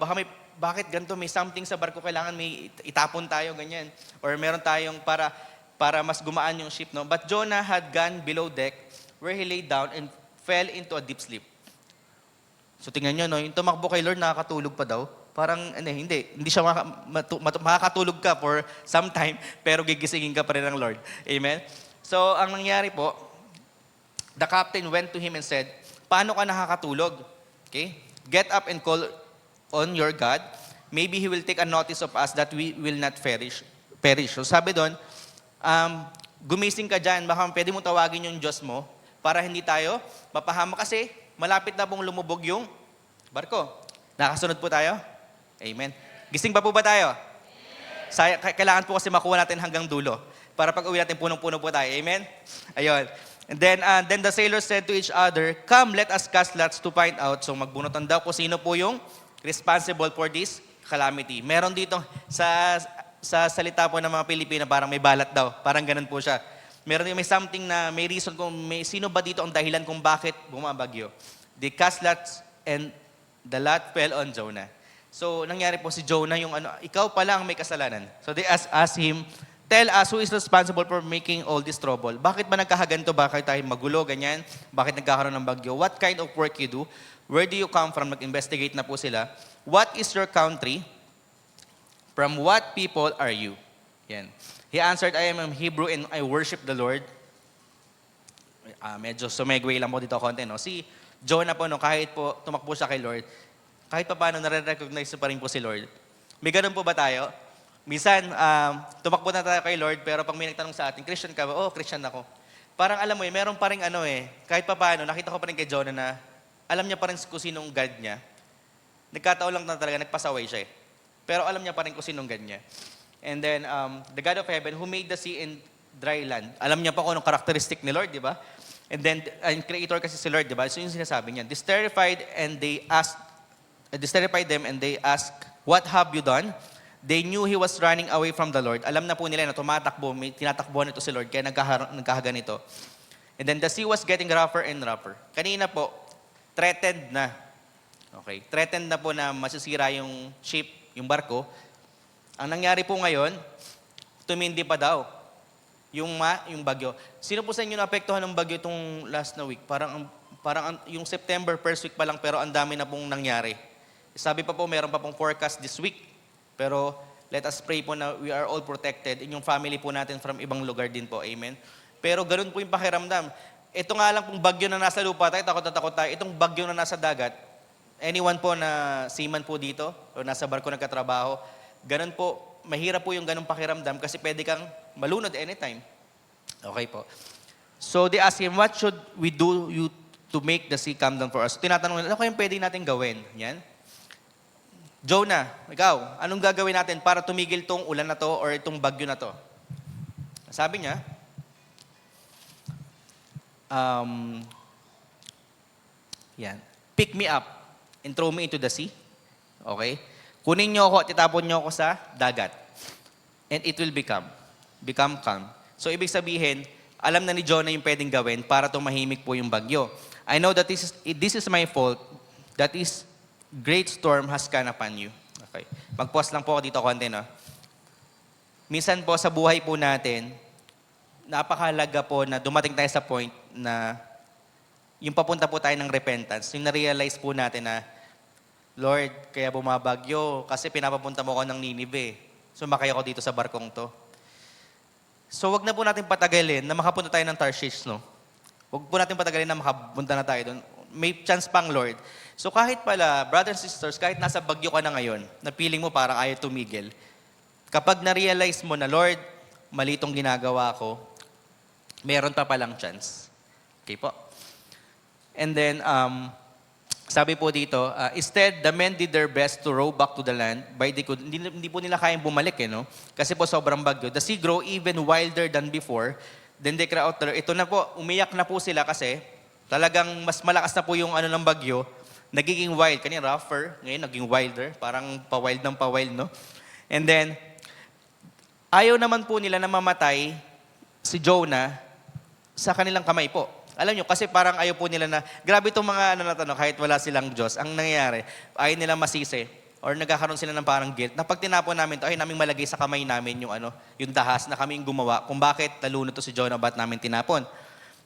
Bakit ganito may something sa barko, kailangan may itapon tayo, ganyan. Or meron tayong para mas gumaan yung ship, no? But Jonah had gone below deck where he lay down and fell into a deep sleep. So tingnan nyo, no? Yung tumakbo kay Lord, nakakatulog pa daw. Parang, hindi siya makakatulog ka for some time, pero gigisingin ka pa rin ng Lord. Amen? So, ang nangyari po, the captain went to him and said, paano ka nakakatulog? Okay? Get up and call on your God. Maybe He will take a notice of us that we will not perish. So sabi doon, gumising ka dyan, baka pwede mo tawagin yung Diyos mo para hindi tayo mapahama kasi malapit na pong lumubog yung barko. Nakasunod po tayo? Amen. Gising pa po ba tayo? Kailangan po kasi makuha natin hanggang dulo para pag uwi natin punong-puno po tayo. Amen? Ayun. And then the sailors said to each other, come, let us cast lots to find out. So magbunutan daw kung sino po yung responsible for this calamity. Meron dito sa salita po ng mga Pilipino, parang may balat daw. Parang ganun po siya. may something na may reason kung may sino ba dito ang dahilan kung bakit bumabagyo. They cast lots and the lot fell on Jonah. So, nangyari po si Jonah yung ikaw pala ang may kasalanan. So, they asked him, tell us who is responsible for making all this trouble. Bakit ba nagkakaganto? Bakit tayo magulo, ganyan? Bakit nagkakaroon ng bagyo? What kind of work you do? Where do you come from? Nag-investigate na po sila. What is your country? From what people are you? Yan. He answered, I am a Hebrew and I worship the Lord. Medyo sumegway lang po dito konti, no? Si Jonah po, no, kahit po tumakbo siya kay Lord, kahit pa paano nare-recognize pa rin po si Lord. May ganun po ba tayo? Minsan, tumakbo na tayo kay Lord, pero pag may nagtanong sa atin, Christian ka ba? Oh, Christian ako. Parang alam mo meron pa rin kahit pa paano, nakita ko pa rin kay Jonah na alam niya pa rin kung sinong God niya. Nagkataon lang na talaga, nagpasaway siya eh. Pero alam niya pa rin kung sinong God niya. And then, the God of heaven who made the sea and dry land. Alam niya pa kung anong characteristic ni Lord, di ba? And then, ang creator kasi si Lord, di ba? So yung sinasabi niya, this terrified them and they asked, what have you done? They knew he was running away from the Lord. Alam na po nila na tumatakbo, may tinatakbo nito si Lord, kaya nagkahaganito. And then the sea was getting rougher and rougher. Kanina po, threatened na. Okay, threatened na po na masisira yung ship, yung barko. Ang nangyari po ngayon, tumindi pa daw yung bagyo. Sino po sa inyo naapektuhan ng bagyo itong last na week? Parang yung September first week pa lang, pero ang dami na pong nangyari. Sabi pa po, meron pa pong forecast this week. Pero let us pray po na we are all protected in yung family po natin from ibang lugar din po. Amen? Pero ganun po yung pakiramdam. Ito nga lang pong bagyo na nasa lupa tayo, takot na takot tayo. Itong bagyo na nasa dagat, anyone po na seaman po dito o nasa barko nagkatrabaho, ganun po, mahirap po yung ganung pakiramdam kasi pwede kang malunod anytime. Okay po. So they asked him, what should we do to make the sea calm down for us? Tinatanong nila, ano kayong pwede natin gawin? Yan. Jonah, ikaw, anong gagawin natin para tumigil tong ulan na to or itong bagyo na to? Sabi niya, pick me up and throw me into the sea. Okay? Kunin niyo ako at itapon niyo ako sa dagat. And it will become calm. So, ibig sabihin, alam na ni Jonah yung pwedeng gawin para tumahimik po yung bagyo. I know that this is my fault. That is great storm has come upon you. Okay. Mag-pause lang po ako dito konti, no? Minsan po sa buhay po natin, napakahalaga po na dumating tayo sa point na yung papunta po tayo ng repentance, yung na-realize po natin na, Lord, kaya bumabagyo kasi pinapapunta mo ako ng Ninive. Sumakay ako dito sa barkong to. So wag na po natin patagalin na makapunta tayo ng Tarshish, no? Wag po natin patagalin na makapunta na tayo doon. May chance pang, Lord. So kahit pala, brothers and sisters, kahit nasa bagyo ka na ngayon, na feeling mo parang ayaw tumigil, kapag na-realize mo na, Lord, mali itong ginagawa ko, meron pa palang chance. Okay po? And then, sabi po dito, instead, the men did their best to row back to the land, but hindi po nila kayang bumalik, no? Kasi po sobrang bagyo. The sea grew even wilder than before. Then they cried out, ito na po, umiyak na po sila kasi talagang mas malakas na po yung ng bagyo, nagiging wild. Kanina rougher, ngayon naging wilder, parang pa-wild ng pa-wild, no? And then, ayaw naman po nila na mamatay si Jonah sa kanilang kamay po. Alam nyo, kasi parang ayaw po nila na, grabe itong mga kahit wala silang Diyos, ang nangyayari, ayaw nilang masisi, or nagkakaroon sila ng parang guilt, na pag tinapon namin ito, ay namin malagay sa kamay namin yung dahas na kami yung gumawa, kung bakit nalunod to si Jonah, ba't namin tinapon.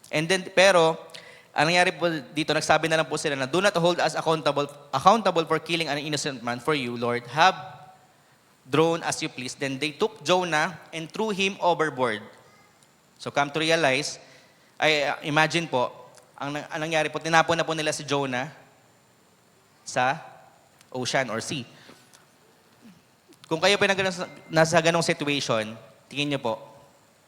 And then, pero, ang nangyari po dito, nagsabi na lang po sila na, do not hold us accountable for killing an innocent man, for you, Lord, have drawn as you please. Then they took Jonah and threw him overboard. So come to realize, imagine po, ang nangyari po, tinapon na po nila si Jonah sa ocean or sea. Kung kayo po nasa ganong situation, tingin niyo po,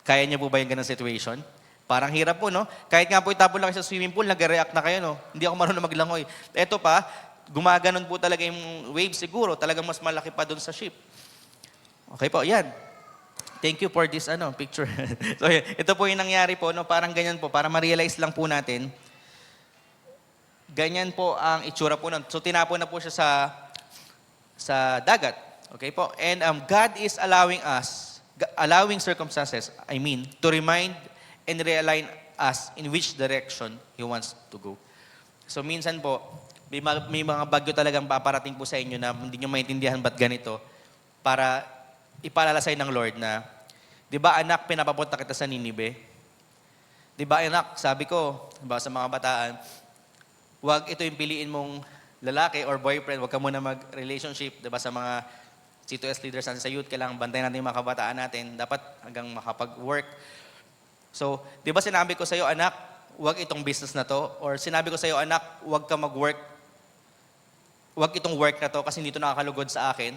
kaya niyo po ba yung ganong situation? Parang hirap po, no? Kahit nga po itapon lang kayo sa swimming pool, nag-react na kayo, no? Hindi ako marunong maglangoy. Ito pa, gumaganon po talaga yung wave siguro. Talagang mas malaki pa doon sa ship. Okay po, yan. Thank you for this picture. So, ito po yung nangyari po, no? Parang ganyan po, para ma-realize lang po natin. Ganyan po ang itsura po nun. So, tinapon na po siya sa dagat. Okay po? And God is allowing circumstances, to remind and realign us in which direction He wants to go. So minsan po, may mga bagyo talagang paparating po sa inyo na hindi nyo maintindihan ba't ganito para ipalalasay ng Lord na, di ba anak, pinapapunta kita sa Ninibe? Di ba anak, sabi ko, diba, sa mga bataan, wag ito yung piliin mong lalaki or boyfriend, wag ka muna mag-relationship, diba, sa mga C2S leaders natin sa youth, kailangan bantayan natin yung mga kabataan natin, dapat hanggang makapag-work. So, di ba sinabi ko sa'yo, anak, wag itong business na to, or sinabi ko sa'yo, anak, wag ka mag-work, wag itong work na to kasi hindi ito nakakalugod sa akin.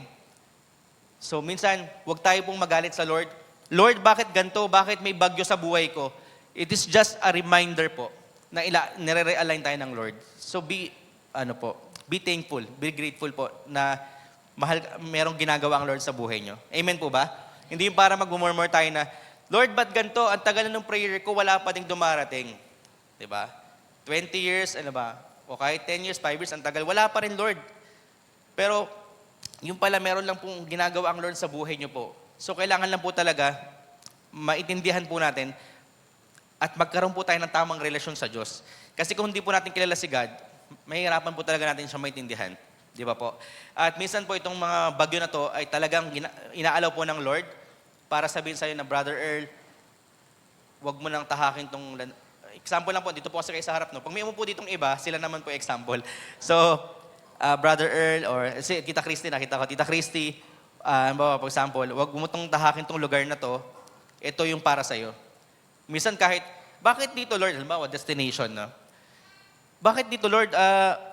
So, minsan, wag tayo pong magalit sa Lord. Lord, bakit ganito? Bakit may bagyo sa buhay ko? It is just a reminder po na nire-realign tayo ng Lord. So, be thankful, be grateful po na merong ginagawa ang Lord sa buhay nyo. Amen po ba? Hindi yung para mag-murmur tayo na, Lord, ba't ganito? Ang tagal na ng prayer ko, wala pa ding dumarating. Diba? 20 years, o kahit 10 years, 5 years, ang tagal, wala pa rin, Lord. Pero, yung pala, meron lang pong ginagawa ang Lord sa buhay nyo po. So, kailangan lang po talaga, maintindihan po natin, at magkaroon po tayo ng tamang relasyon sa Diyos. Kasi kung hindi po natin kilala si God, mahihirapan po talaga natin siya maintindihan. Di ba po? At minsan po itong mga bagyo na to ay talagang inaalaw po ng Lord para sabihin sa'yo na, Brother Earl, wag mo nang tahakin tong... Example lang po, dito po kasi kayo sa harap. No? Pag may umupo ditong iba, sila naman po example. So, Brother Earl, or Tita Christy, nakita ko, Tita Christy, for example, wag mo tong tahakin tong lugar na to, ito yung para sa'yo. Minsan kahit, bakit dito Lord? Halimbawa, destination, no? Bakit dito Lord,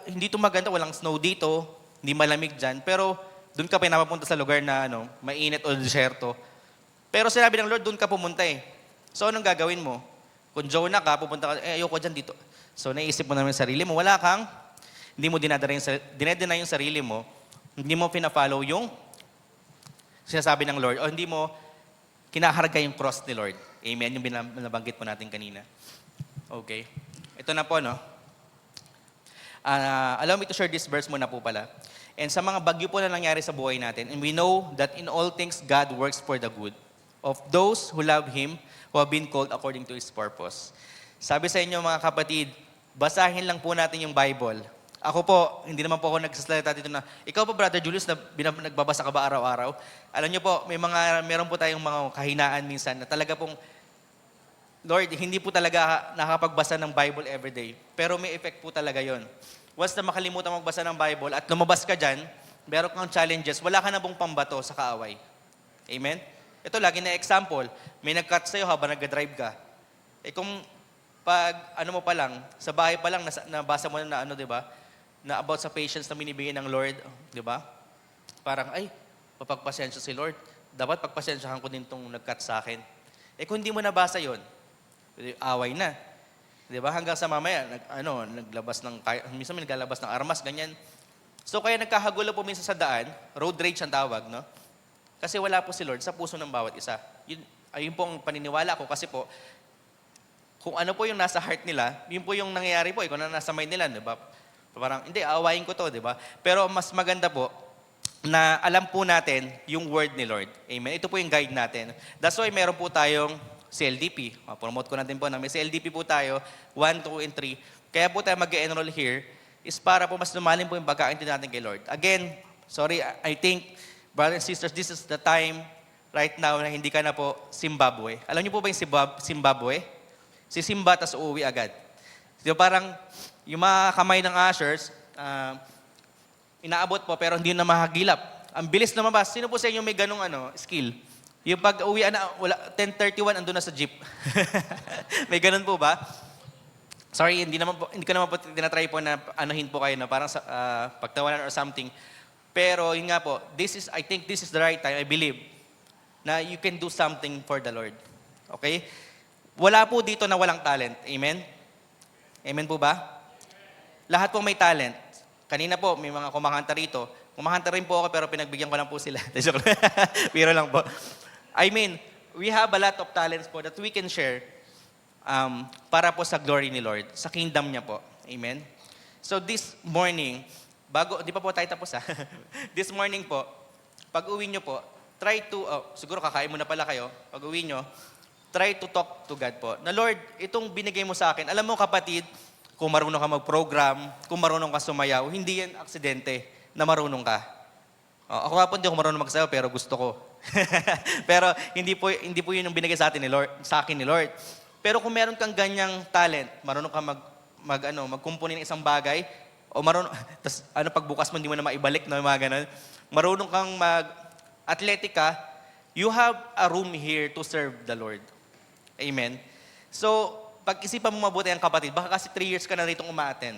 hindi ito maganda, walang snow dito, hindi malamig dyan, pero doon ka pinapapunta sa lugar na mainit o deserto. Pero sinabi ng Lord, doon ka pumunta eh. So anong gagawin mo? Kung Jonah ka, pupunta ka, ayoko dyan dito. So naisip mo naman yung sarili mo, hindi mo dinedeny yung sarili mo, hindi mo pina-follow yung sinasabi ng Lord, o hindi mo kinaharga yung cross ni Lord. Amen, yung binabanggit po natin kanina. Okay. Ito na po, no? Allow me to share this verse muna po pala. And sa mga bagyo po na nangyari sa buhay natin, and we know that in all things God works for the good of those who love Him, who have been called according to His purpose. Sabi sa inyo mga kapatid, basahin lang po natin yung Bible. Ako po, hindi naman po ako nagsasalita dito na, ikaw po Brother Julius, nagbabasa ka ba araw-araw? Alam niyo po, meron po tayong mga kahinaan minsan na talaga pong, Lord, hindi po talaga nakapagbasa ng Bible everyday. Pero may effect po talaga yon. Once na makalimutan magbasa ng Bible at lumabas ka dyan, meron kang challenges, wala ka na pong pambato sa kaaway. Amen? Ito lagi na example, may nag-cut sa'yo habang nag-drive ka. Eh kung mo pa lang, sa bahay pa lang, nabasa mo na di ba? Na about sa patience na binibigay ng Lord, di ba? Parang, papagpasensya si Lord. Dapat pagpasensyahan ko din itong nag-cut sa akin. Eh kung hindi mo nabasa yon, away na. Di ba? Hanggang sa mamaya, minsan may naglalabas ng armas, ganyan. So kaya nagkahagulo po minsan sa daan, road rage ang tawag, no? Kasi wala po si Lord sa puso ng bawat isa. Ayun po ang paniniwala ko kasi po, kung ano po yung nasa heart nila, yun po yung nangyayari po, kung ano nasa mind nila, di ba? Parang, hindi, aawayin ko to, di ba? Pero mas maganda po, na alam po natin yung word ni Lord. Amen? Ito po yung guide natin. That's why meron po tayong CLDP. Promote ko natin po na may CLDP po tayo, 1, 2, and 3. Kaya po tayo mag-enroll here is para po mas lumalim po yung pagkaintindihan natin kay Lord. Again, sorry, I think, brothers and sisters, this is the time right now na hindi ka na po Zimbabwe. Alam niyo po ba yung Zimbabwe? Si Simba, tas uuwi agad. So parang yung mga kamay ng ushers, inaabot po pero hindi na mahagilap. Ang bilis na mabas. Sino po sa inyo may ganong skill? Yung pag uwian na, 10:31, andun na sa jeep. May ganon po ba? Sorry, hindi ko naman po tinatry po na anuhin po kayo na parang pagtawanan or something. Pero yun nga po, I think this is the right time, I believe, na you can do something for the Lord. Okay? Wala po dito na walang talent. Amen? Amen po ba? Lahat po may talent. Kanina po, may mga kumakanta rito. Kumakanta rin po ako pero pinagbigyan ko lang po sila. Pero lang po. I mean, we have a lot of talents po that we can share para po sa glory ni Lord, sa kingdom niya po. Amen? So this morning, di pa po tayo tapos ha. This morning po, pag uwi nyo po, try to, siguro kakain muna pala kayo, pag uwi nyo, try to talk to God po. Na Lord, itong binigay mo sa akin, alam mo kapatid, kung marunong ka mag-program, kung marunong ka sumayaw, hindi yan aksidente na marunong ka. Ako nga po hindi ako marunong magsayaw pero gusto ko. Pero hindi po yun yung binigay sa akin ni Lord. Pero kung meron kang ganyang talent, marunong ka magkumpuni ng isang bagay, o marunong, tas pagbukas mo, hindi mo na maibalik na mga ganun. Marunong kang mag-athletic ka, you have a room here to serve the Lord. Amen? So, pag-isipan mo mabuti ang kapatid, baka kasi 3 years ka na rito uma-attend.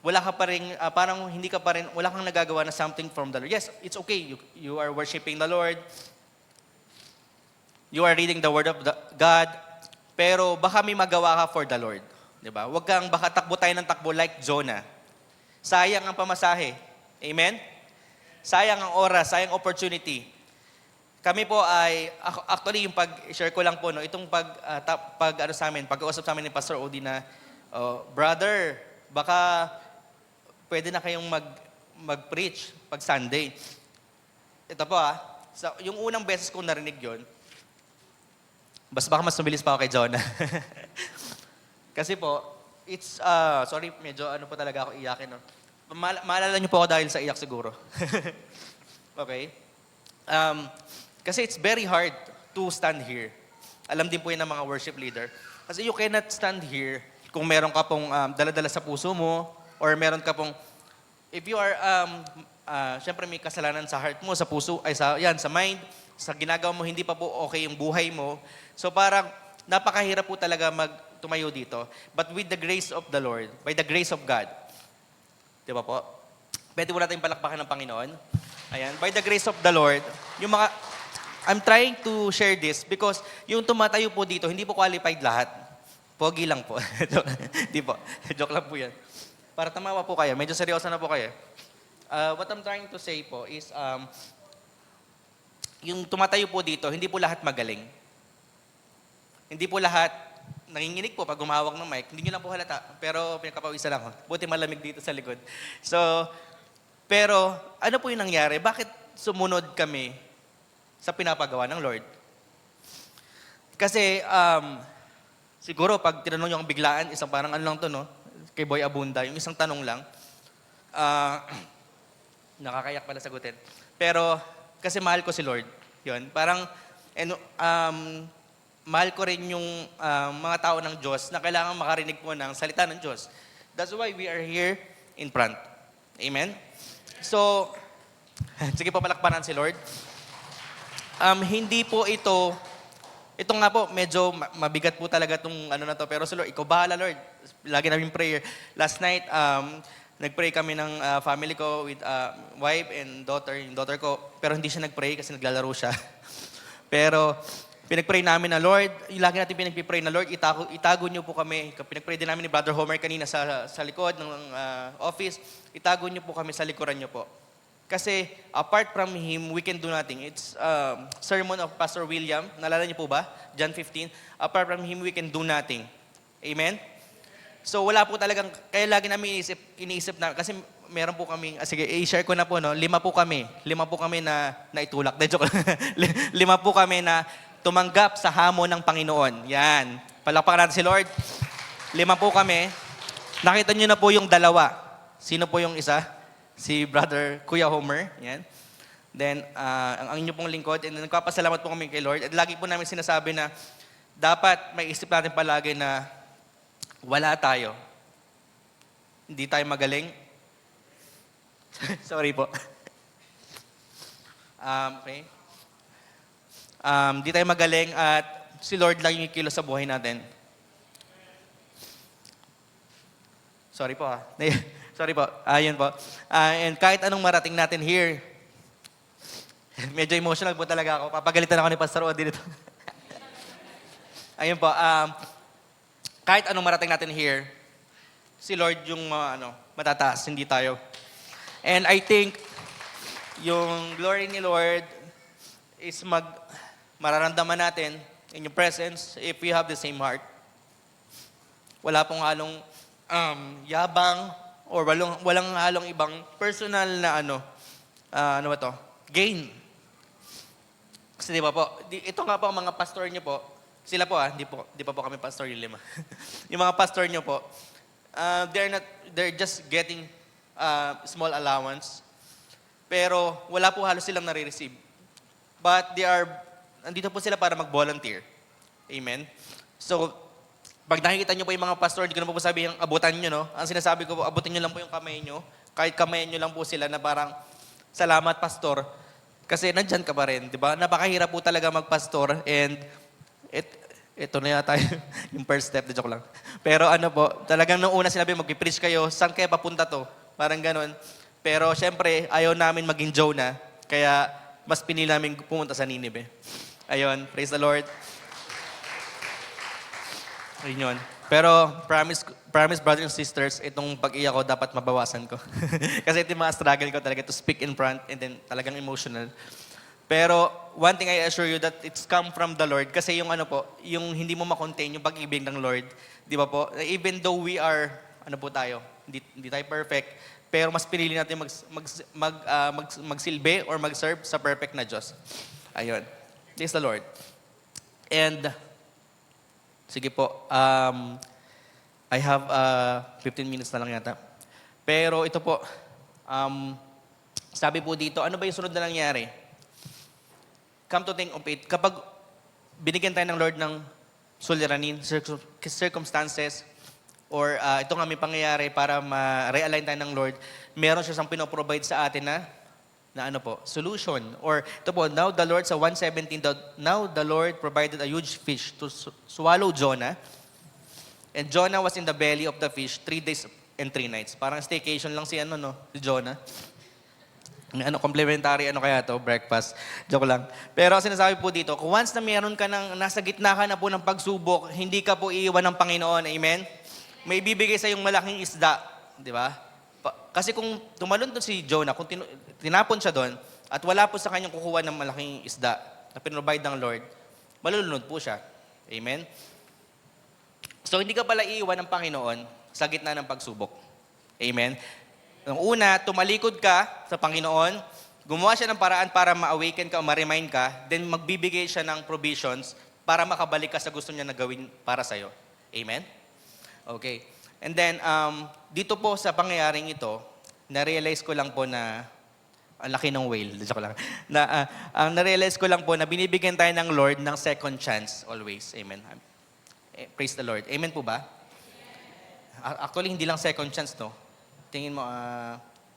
Wala ka pa rin, parang hindi ka pa rin, wala kang nagagawa na something from the Lord. Yes, it's okay. You are worshiping the Lord. You are reading the Word of God. Pero baka may magawa ka for the Lord. Diba? Huwag kang baka takbo tayo ng takbo like Jonah. Sayang ang pamasahe. Amen? Sayang ang oras, sayang opportunity. Kami po ay, actually yung pag-share ko lang po, no, itong pag-uusap sa amin ni Pastor Odi na, brother, baka pwede na kayong mag-preach pag Sunday. Ito po yung unang beses kong narinig yon, baka mas mabilis pa ako kay Jonah. Kasi po, it's, sorry, medyo po talaga ako iyakin. No? Maalala niyo po ako dahil sa iyak siguro. Okay? Kasi it's very hard to stand here. Alam din po yan ng mga worship leader. Kasi you cannot stand here kung meron ka pong dala-dala sa puso mo or meron ka pong, if you are, syempre may kasalanan sa heart mo, sa puso, sa mind, sa ginagawa mo, hindi pa po okay yung buhay mo. So parang napakahirap po talaga tumayo dito. But with the grace of the Lord, by the grace of God, di ba po? Pwede mo natin palakpakan ng Panginoon. Ayan, by the grace of the Lord, I'm trying to share this because yung tumatayo po dito, hindi po qualified lahat. Pogi lang po. Di po. Joke lang po yan. Para tamawa po kayo. Medyo seryoso na po kayo. What I'm trying to say po is, yung tumatayo po dito, hindi po lahat magaling. Hindi po lahat nanginginig po pag gumahawak ng mic. Hindi nyo lang po halata. Pero pinagkapawisan lang. Buti malamig dito sa likod. Pero ano po yung nangyari? Bakit sumunod kami sa pinapagawa ng Lord? Kasi siguro pag tinanong nyo ang biglaan, isang parang ano lang to, no? Kay Boy Abunda, yung isang tanong lang, nakakayak pala sagutin. Pero kasi mahal ko si Lord. Yun. Parang, mahal ko rin yung mga tao ng Diyos na kailangan makarinig po ng salita ng Diyos. That's why we are here in front. Amen? So, sige po palakpanan si Lord. Hindi po ito nga po, medyo mabigat po talaga itong ano na to. Pero so Lord, ikaw bahala Lord. Lagi namin prayer. Last night, nagpray kami ng family ko with wife and daughter, yung daughter ko. Pero hindi siya nagpray kasi naglalaro siya. Pero pinagpray namin na Lord, yung lagi natin pinagpipray na Lord, itago niyo po kami. Pinagpray din namin ni Brother Homer kanina sa likod ng office. Itago niyo po kami sa likuran niyo po. Kasi apart from Him, we can do nothing. It's sermon of Pastor William. Naalala niyo po ba? John 15. Apart from Him, we can do nothing. Amen? So wala po talagang, kaya lagi namin iniisip na, kasi meron po kami, sige, i-share ko na po, no? 5 po kami na itulak. Joke lang. 5 po kami na tumanggap sa hamon ng Panginoon. Yan. Palakpakan natin si Lord. 5 po kami. Nakita niyo na po yung 2. Sino po yung isa? Si Brother Kuya Homer. Yan. Then, ang inyo pong lingkod. And nagpapasalamat po kami kay Lord. At lagi po namin sinasabi na dapat may isip natin palagi na wala tayo. Hindi tayo magaling. Sorry po. Okay. Di tayo magaling at si Lord lang yung kilos sa buhay natin. Sorry po ha. Sorry po. Ayun po. And kahit anong marating natin here, medyo emotional po talaga ako. Papagalitan ako ni Pastor Odi dito. Ayun po. Kahit anong marating natin here, si Lord yung matataas, hindi tayo. And I think yung glory ni Lord is mararamdaman natin in your presence if we have the same heart. Wala pong halong yabang or walang halong ibang personal na gain. Kasi di ba po, ito nga po ang mga pastor niyo po, Sila po hindi pa po kami pastor yung 5. Yung mga pastor nyo po, they're just getting small allowance. Pero wala po halos silang nare-receive. But andito po sila para mag-volunteer. Amen? So, pag nakikita nyo po yung mga pastor, hindi ko na po sabihin yung abutan nyo, no? Ang sinasabi ko po, abutin nyo lang po yung kamay nyo. Kahit kamayan nyo lang po sila na parang, salamat pastor. Kasi nandyan ka pa rin, di ba? Napakahirap po talaga magpastor and ito na yata yung first step, joke lang. Pero ano po, talagang nung una sinabi, mag-preach kayo, saan kaya papunta to? Parang ganun. Pero syempre, ayaw namin maging Jonah, kaya mas pinili namin pumunta sa Ninive. Ayun, praise the Lord. Ayun yun. Pero promise brothers and sisters, itong pag-iyak ko dapat mabawasan ko. Kasi ito yung mga struggle ko talaga to speak in front and then talagang emotional. Pero one thing I assure you that it's come from the Lord kasi yung ano po, yung hindi mo ma-contain yung pag-ibig ng Lord, di ba po? Even though we are, ano po tayo, hindi tayo perfect, pero mas pinili natin magsilbi or mag-serve sa perfect na Diyos. Ayun. Praise the Lord. And sige po, I have 15 minutes na lang yata. Pero ito po, sabi po dito, ano ba yung sunod na nangyari? Come to think of it, kapag binigyan tayo ng Lord ng suliranin, circumstances, or ito nga may pangyayari para ma-realign tayo ng Lord, meron siya siyang pinoprovide sa atin na ano po, solution. Or ito po, now the Lord sa 1:17, now the Lord provided a huge fish to swallow Jonah. And Jonah was in the belly of the fish 3 days and 3 nights. Parang staycation lang si Jonah. Complimentary kaya to, breakfast. Joke lang. Pero sinasabi po dito, kung once na meron ka nasa gitna ka na po ng pagsubok, hindi ka po iiwan ng Panginoon. Amen? May bibigay sa yung malaking isda. Di ba? Kasi kung tumalon doon si Jonah, kung tinapon siya doon, at wala po sa kanyang kukuha ng malaking isda na pinrovide ng Lord, malulunod po siya. Amen? So, hindi ka pala iiwan ng Panginoon sa gitna ng pagsubok. Amen? Ang una, tumalikod ka sa Panginoon, gumawa siya ng paraan para ma-awaken ka o ma-remind ka, then magbibigay siya ng provisions para makabalik ka sa gusto niya na gawin para sa'yo. Amen? Okay. And then, dito po sa pangyayaring ito, na-realize ko lang po na, ang laki ng whale, joke lang, na-realize ko lang po na binibigyan tayo ng Lord ng second chance always. Amen. Praise the Lord. Amen po ba? Actually, hindi lang second chance, no? Tingin mo,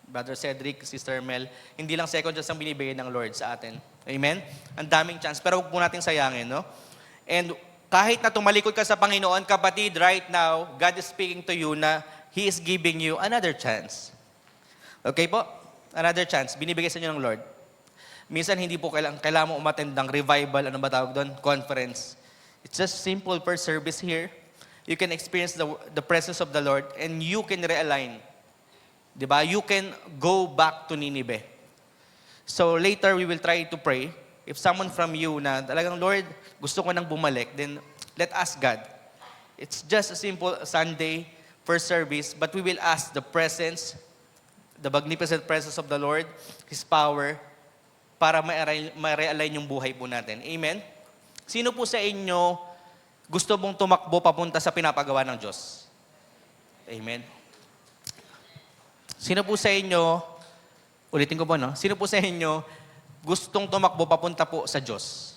Brother Cedric, Sister Mel, hindi lang second chance ang binibigay ng Lord sa atin. Amen? Ang daming chance, pero huwag po natin sayangin, no? And kahit na tumalikod ka sa Panginoon, kapatid, right now, God is speaking to you na He is giving you another chance. Okay po? Another chance. Binibigay sa inyo ng Lord. Minsan, hindi po kailangan mo umattend ng revival, ano ba tawag doon? Conference. It's just simple first service here. You can experience the presence of the Lord and you can realign. Diba? You can go back to Ninive. So later, we will try to pray. If someone from you na talagang, Lord, gusto ko nang bumalik, then let ask God. It's just a simple Sunday first service, but we will ask the presence, the magnificent presence of the Lord, His power, para ma-realign yung buhay po natin. Amen? Sino po sa inyo gusto mong tumakbo papunta sa pinapagawa ng Diyos? Amen? Sino po sa inyo, ulitin ko po, no? Sino po sa inyo gustong tumakbo papunta po sa Diyos?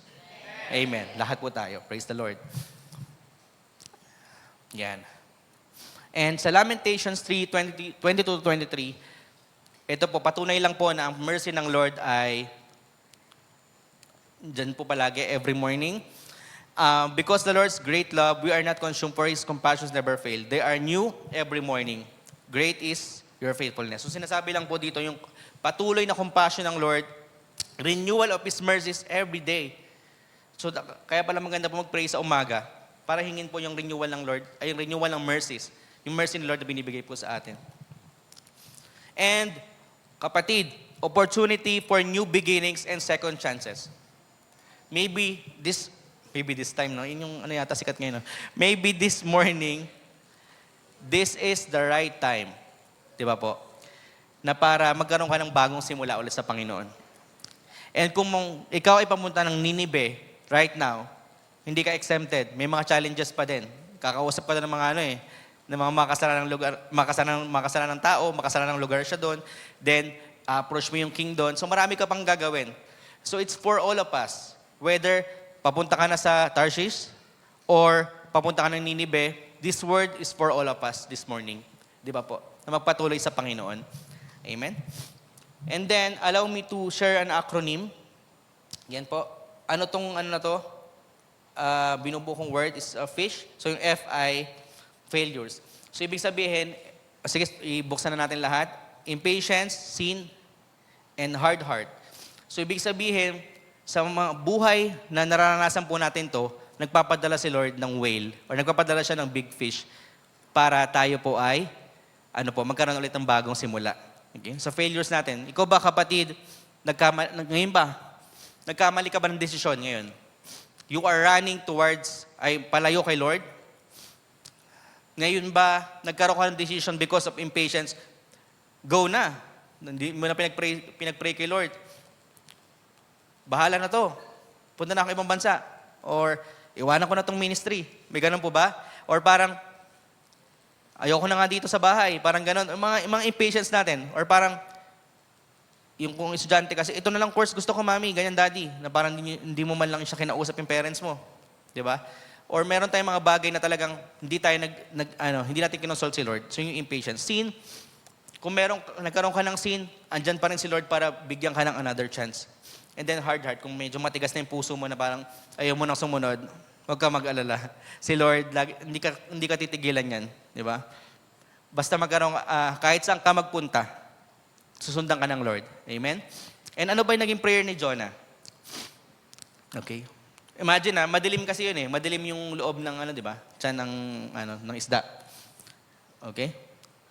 Amen. Lahat po tayo. Praise the Lord. Yan. And sa Lamentations 3:22-23, ito po, patunay lang po na ang mercy ng Lord ay dyan po palagi, every morning. Because the Lord's great love, we are not consumed, for His compassions never fail. They are new every morning. Great is your faithfulness. So sinasabi lang po dito yung patuloy na compassion ng Lord, renewal of His mercies every day. So kaya pala maganda po mag-pray sa umaga para hingin po yung renewal ng Lord, ay yung renewal ng mercies. Yung mercy ng Lord na binibigay po sa atin. And kapatid, opportunity for new beginnings and second chances. Maybe this time, no? Yun yung yata sikat ngayon, no? Maybe this morning, this is the right time. Di ba po? Na para magkaroon ka ng bagong simula ulit sa Panginoon. And kung ikaw ay pamunta ng Ninive right now, hindi ka exempted. May mga challenges pa din. Kakausap ka na ng mga ng mga makasalanang lugar, makasalanang tao, makasalanang lugar siya doon. Then, approach mo yung king doon. So marami ka pang gagawin. So it's for all of us. Whether papunta ka na sa Tarshish or papunta ka ng Ninive, this word is for all of us this morning. Di ba po? Na magpatuloy sa Panginoon. Amen? And then, allow me to share an acronym. Yan po. Ano na to? Binubukong word is fish. So yung F-I, failures. So ibig sabihin, sige, ibuksan na natin lahat. Impatience, sin, and hard heart. So ibig sabihin, sa mga buhay na nararanasan po natin to, nagpapadala si Lord ng whale or nagpapadala siya ng big fish para tayo po ay magkaroon ulit ng bagong simula. Okay? Sa failures natin, ikaw ba kapatid, ngayon ba, nagkamali ka ba ng desisyon ngayon? You are running towards, palayo kay Lord? Ngayon ba, nagkaroon ka ng decision because of impatience? Go na. Hindi mo na pinag-pray kay Lord. Bahala na to. Punta na ako ibang bansa. Or, iwanan ko na tong ministry. May ganun po ba? Or parang, ayoko na nga dito sa bahay. Parang ganun. Mga impatience natin. Or parang, yung kung estudyante kasi, ito na lang course gusto ko, mami, ganyan, daddy. Na parang hindi mo man lang siya kinausap yung parents mo. Di ba? Or meron tayong mga bagay na talagang hindi tayo hindi natin kinonsult si Lord. So yung impatience. Sin, kung nagkaroon ka ng sin, andyan pa rin si Lord para bigyan ka ng another chance. And then hard heart, kung medyo matigas na yung puso mo na parang ayaw mo nang sumunod, huwag ka mag-alala. Si Lord, hindi ka titigilan yan. Di ba? Basta kahit saan ka magpunta, susundan ka ng Lord. Amen? And ano ba yung naging prayer ni Jonah? Okay. Imagine madilim kasi yun eh. Madilim yung loob ng di ba? Tiyan ng isda. Okay?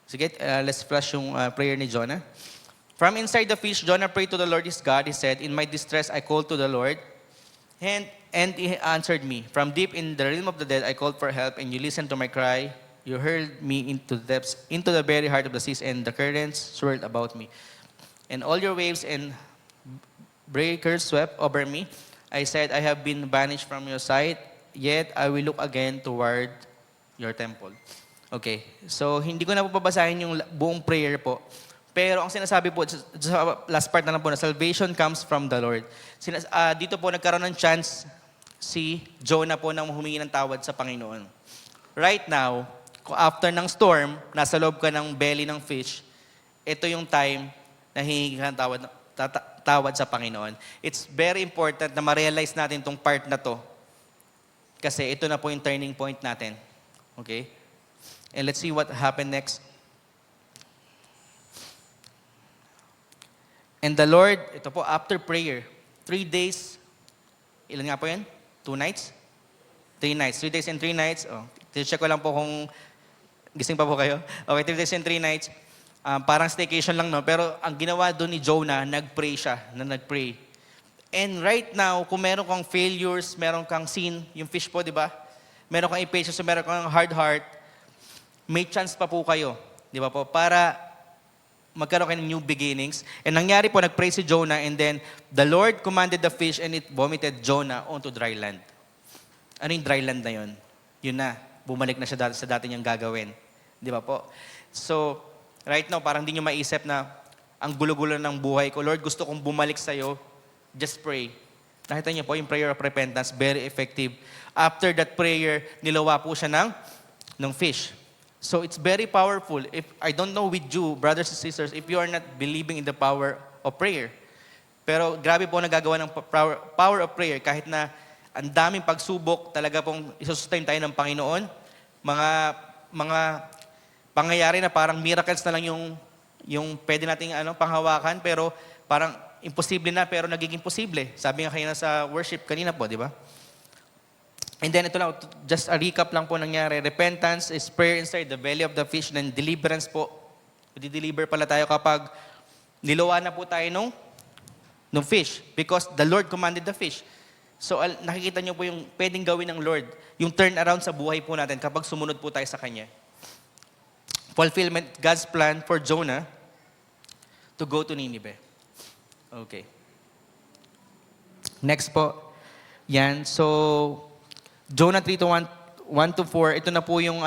Sige, let's flash yung prayer ni Jonah. From inside the fish, Jonah prayed to the Lord his God. He said, "In my distress, I called to the Lord, and he answered me. From deep in the realm of the dead, I called for help, and you listened to my cry. You hurled me into the depths, into the very heart of the seas, and the currents swirled about me. And all your waves and breakers swept over me. I said, I have been banished from your sight, yet I will look again toward your temple." Okay, so hindi ko na po babasahin yung buong prayer po. Pero ang sinasabi po, sa last part na lang po, na salvation comes from the Lord. Dito po nagkaroon ng chance si Jonah po na humingi ng tawad sa Panginoon. Right now, after ng storm, nasa loob ka ng belly ng fish, ito yung time na hihingi ka ng tawad sa Panginoon. It's very important na ma-realize natin itong part na to. Kasi ito na po yung turning point natin. Okay? And let's see what happened next. And the Lord, ito po, after prayer, 3 days, ilan nga po yan? 2 nights? 3 nights. 3 days and 3 nights. Check ko lang po kung gising pa po kayo. Okay, 3 days and 3 nights. Parang staycation lang, no? Pero ang ginawa doon ni Jonah, nag-pray siya, nag-pray. And right now, kung meron kang failures, meron kang sin, yung fish po, di ba? Meron kang impatience, meron kang hard heart, may chance pa po kayo, di ba po? Para magkaroon kayo ng new beginnings. And nangyari po, nag-pray si Jonah, and then the Lord commanded the fish and it vomited Jonah onto dry land. Ano yung dry land na yun? Yun na, bumalik na siya sa dati niyang gagawin. Di ba po? So, right now, parang hindi nyo maisip na ang gulo-gulo ng buhay ko. Lord, gusto kong bumalik sa'yo. Just pray. Nakita niyo po, yung prayer of repentance, very effective. After that prayer, nilawa po siya ng fish. So it's very powerful. If I don't know with you, brothers and sisters, if you are not believing in the power of prayer. Pero grabe po nagagawa ng power of prayer kahit na ang daming pagsubok, talaga pong isustain tayo ng Panginoon. Mga pangyayari na parang miracles na lang yung pwede nating panghawakan, pero parang imposible na pero nagiging posible. Sabi nga kanina sa worship kanina po, di ba? And then ito lang, just a recap lang po nangyari. Repentance is prayer inside the belly of the fish. Then deliverance po. Di-deliver pala tayo kapag niluwa na po tayo nung fish. Because the Lord commanded the fish. So nakikita niyo po yung pwedeng gawin ng Lord. Yung turn around sa buhay po natin kapag sumunod po tayo sa Kanya. Fulfillment, God's plan for Jonah to go to Nineveh. Okay. Next po. Yan. So, Jonah 3 to 1 to 4, ito na po yung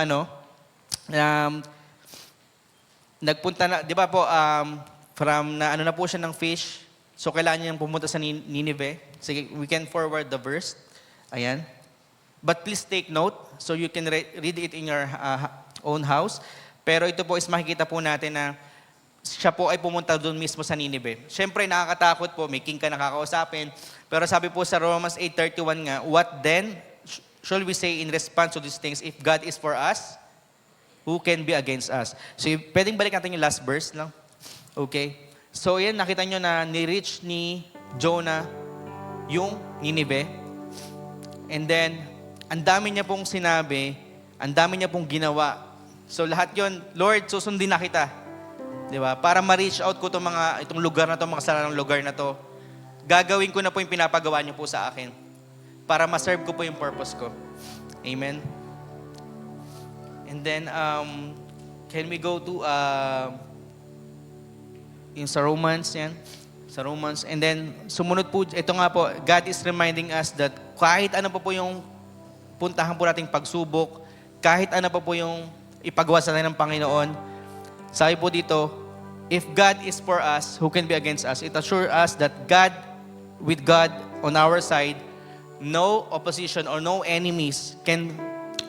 nagpunta na, di ba po, from na ano na po siya ng fish, so kailangan niyang pumunta sa Nineveh. Sige, we can forward the verse. Ayan. But please take note, so you can read it in your own house. Pero ito po is makikita po natin na siya po ay pumunta doon mismo sa Nineveh. Siyempre, nakakatakot po, may king ka nakakausapin. Pero sabi po sa Romans 8:31 nga, what then shall we say in response to these things? If God is for us, who can be against us? So, pwedeng balik natin yung last verse lang. Okay? So, yan, nakita nyo na ni-reach ni Jonah yung Nineveh. And then, ang dami niya pong sinabi, ang dami niya pong ginawa. So, lahat yon, Lord, susundin na kita. Di ba? Para ma-reach out ko itong lugar na to, mga saranang lugar na to. Gagawin ko na po yung pinapagawa niyo po sa akin. Para ma-serve ko po yung purpose ko. Amen? And then, can we go to yung sa Romans, yan. Sa Romans. And then, sumunod po, ito nga po, God is reminding us that kahit ano pa po yung puntahan po nating pagsubok, kahit ano pa po yung ipagawa sa atin ng Panginoon, sabi po dito, if God is for us, who can be against us? It assures us that with God on our side, no opposition or no enemies can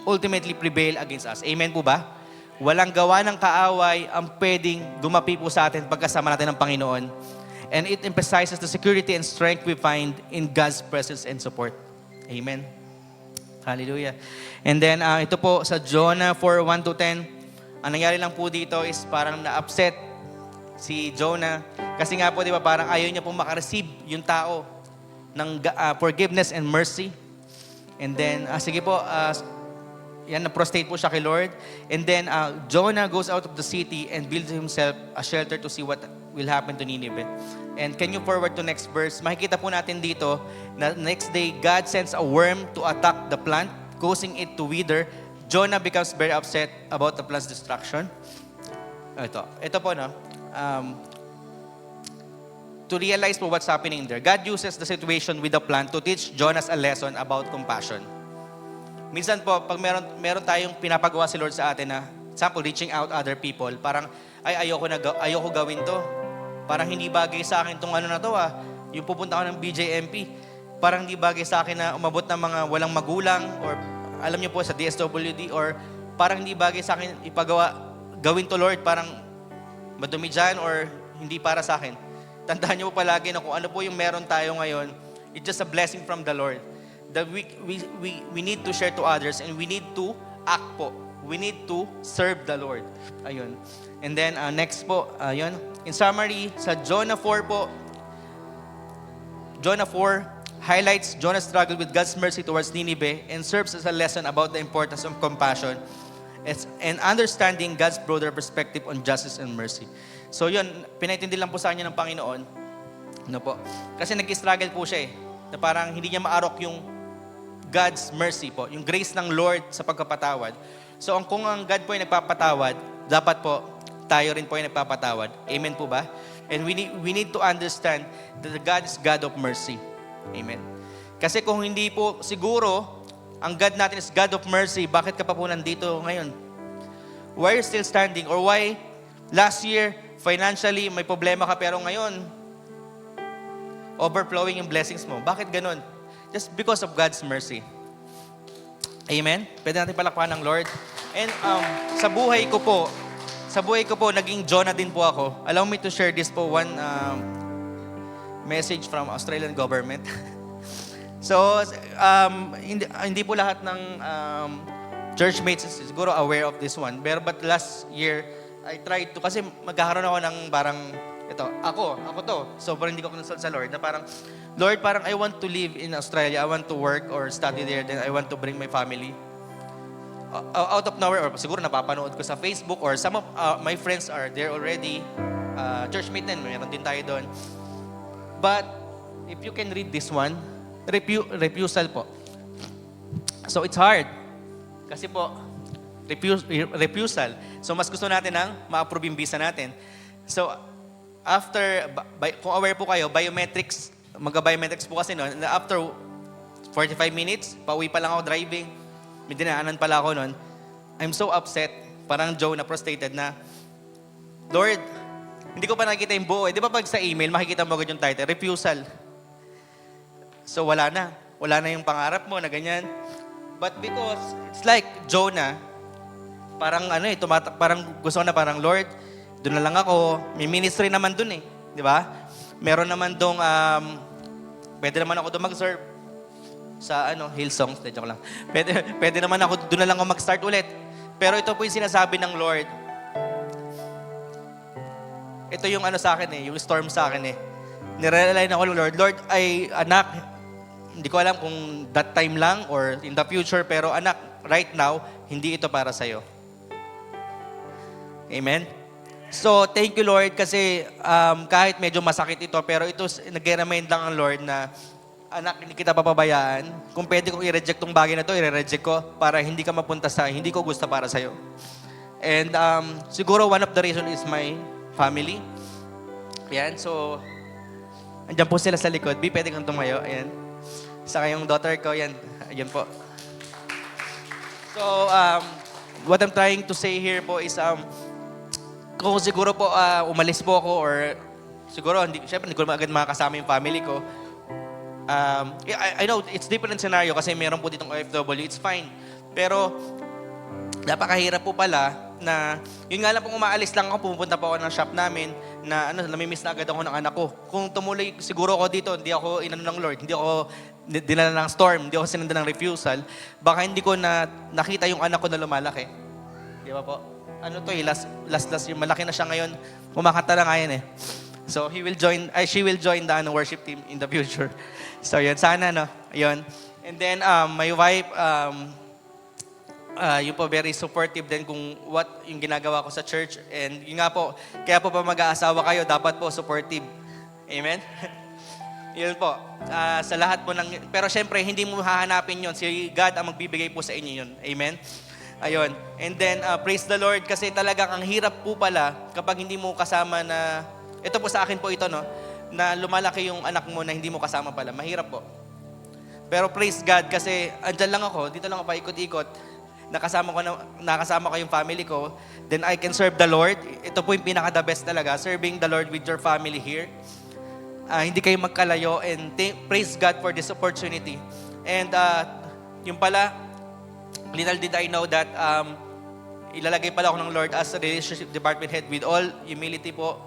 ultimately prevail against us. Amen po ba? Walang gawa ng kaaway ang pwedeng gumapi po sa atin pagkasama natin ng Panginoon. And it emphasizes the security and strength we find in God's presence and support. Amen. Hallelujah. And then, ito po sa Jonah 4:1 to 10, ang nangyari lang po dito is parang na-upset si Jonah. Kasi nga po, di ba, parang ayaw niya pong makareceive yung tao ng forgiveness and mercy. And then, sige po, yan, na-prostrate po siya kay Lord. And then, Jonah goes out of the city and builds himself a shelter to see what will happen to Nineveh. And can you forward to next verse? Makikita po natin dito na next day, God sends a worm to attack the plant, causing it to wither. Jonah becomes very upset about the plant's destruction. Ito po, no? To realize po what's happening there, God uses the situation with the plant to teach Jonah a lesson about compassion. Minsan po, pag meron tayong pinapagawa si Lord sa atin na, example, reaching out other people, parang, ayoko gawin to. Parang hindi bagay sa akin itong ano na to yung pupunta ako ng BJMP. Parang hindi bagay sa akin na umabot ng mga walang magulang or alam niyo po sa DSWD or parang hindi bagay sa akin gawin to Lord, parang madumi dyan or hindi para sa akin. Tandaan niyo po palagi na kung ano po yung meron tayo ngayon, it's just a blessing from the Lord. That we need to share to others and we need to act po. We need to serve the Lord. Ayun. And then next po, ayun. In summary, sa Jonah 4 po, Jonah 4 highlights Jonah's struggle with God's mercy towards Nineveh and serves as a lesson about the importance of compassion and understanding God's broader perspective on justice and mercy. So yun, pinaintindi lang po sa kanya ng Panginoon. Ano po? Kasi nag-struggle po siya na parang hindi niya maarok yung God's mercy po, yung grace ng Lord sa pagkapatawad. So kung ang God po ay nagpapatawad, dapat po tayo rin po ay nagpapatawad. Amen po ba? And we need to understand that God is God of mercy. Amen. Kasi kung hindi po siguro, ang God natin is God of mercy, bakit ka pa po nandito ngayon? Why are you still standing? Or why last year, financially, may problema ka pero ngayon, overflowing yung blessings mo. Bakit ganun? Just because of God's mercy. Amen? Pwede natin palakpakan ng Lord. And sa buhay ko po, naging Jonah din po ako. Allow me to share this po, one message from Australian government. So, hindi po lahat ng churchmates siguro aware of this one. But last year, I tried to, kasi magkakaroon ako ng parang, ako to. So, parang hindi ko kinonsult sa Lord, na parang, Lord, parang I want to live in Australia. I want to work or study there. Then I want to bring my family. Out of nowhere, or siguro napapanood ko sa Facebook, or some of my friends are there already. Churchmate din, mayroon din tayo doon. But, if you can read this one, refusal po. So, it's hard. Kasi po, refusal. So, mas gusto natin ng ma-approve yung visa natin. So, after, kung aware po kayo, biometrics, mag-biometrics po kasi noon, after 45 minutes, pauwi pa lang ako driving. May dinaanan pala ako noon. I'm so upset, parang Joe na frustrated na, Lord, hindi ko pa nakikita yung buo. Di ba pag sa email, makikita mo agad yung title, refusal. So wala na. Wala na yung pangarap mo na ganyan. But because it's like Jonah, parang parang gusto ko na parang, Lord, doon na lang ako. May ministry naman doon eh. Di ba? Meron naman doon, pwede naman ako doon mag-serve sa Hillsongs. Joke lang. Pwede naman ako, doon na lang ako mag-start ulit. Pero ito po yung sinasabi ng Lord. Ito yung sa akin eh, yung storm sa akin eh. Nirealign ako ng Lord. Lord, ay anak, hindi ko alam kung that time lang or in the future, pero anak, right now, hindi ito para sa'yo. Amen? So, thank you Lord kasi kahit medyo masakit ito, pero ito, nag-remind lang ang Lord na, anak, hindi kita papabayaan. Kung pwede kong i-reject tong bagay na to, i-reject ko para hindi ka mapunta sa hindi ko gusto para sa'yo. And siguro one of the reason is my family. Ayan, so, andyan po sila sa likod. B, pwede kang tumayo. Ayan. Saka yung daughter ko, yan. Ayan po. So, what I'm trying to say here po is, kung siguro po umalis po ako or siguro, syempre hindi ko agad makakasama yung family ko. I know it's different scenario kasi meron po ditong OFW, it's fine. Pero, napakahirap po pala na, yun nga lang po umaalis lang ako, pumupunta po ako ng shop namin na namimiss na agad ako ng anak ko. Kung tumuloy siguro ako dito, hindi ako ng Lord, hindi ako dinala ng storm, hindi ako sinundan ng refusal, baka hindi ko nakita yung anak ko na lumalaki. Di ba po? Last yung malaki na siya ngayon, kumakanta na nga yan eh. So she will join the worship team in the future. So yun, sana yun. And then my wife, yun po, very supportive din kung what yung ginagawa ko sa church. And yun nga po, kaya po pa mag-aasawa kayo, dapat po supportive. Amen? Yun po. Sa lahat po ng, pero syempre, hindi mo hahanapin yun. Si God ang magbibigay po sa inyo yun. Amen? Ayun. And then, praise the Lord, kasi talagang ang hirap po pala kapag hindi mo kasama na, ito po sa akin po ito, na lumalaki yung anak mo na hindi mo kasama pala. Mahirap po. Pero praise God, kasi andyan lang ako, dito lang ako paikot-ikot, nakasama ko yung family ko, then I can serve the Lord. Ito po yung pinaka-the best talaga, serving the Lord with your family here. Hindi kayo magkalayo, and praise God for this opportunity. And yung pala, little did I know that ilalagay pala ako ng Lord as a relationship department head with all humility po.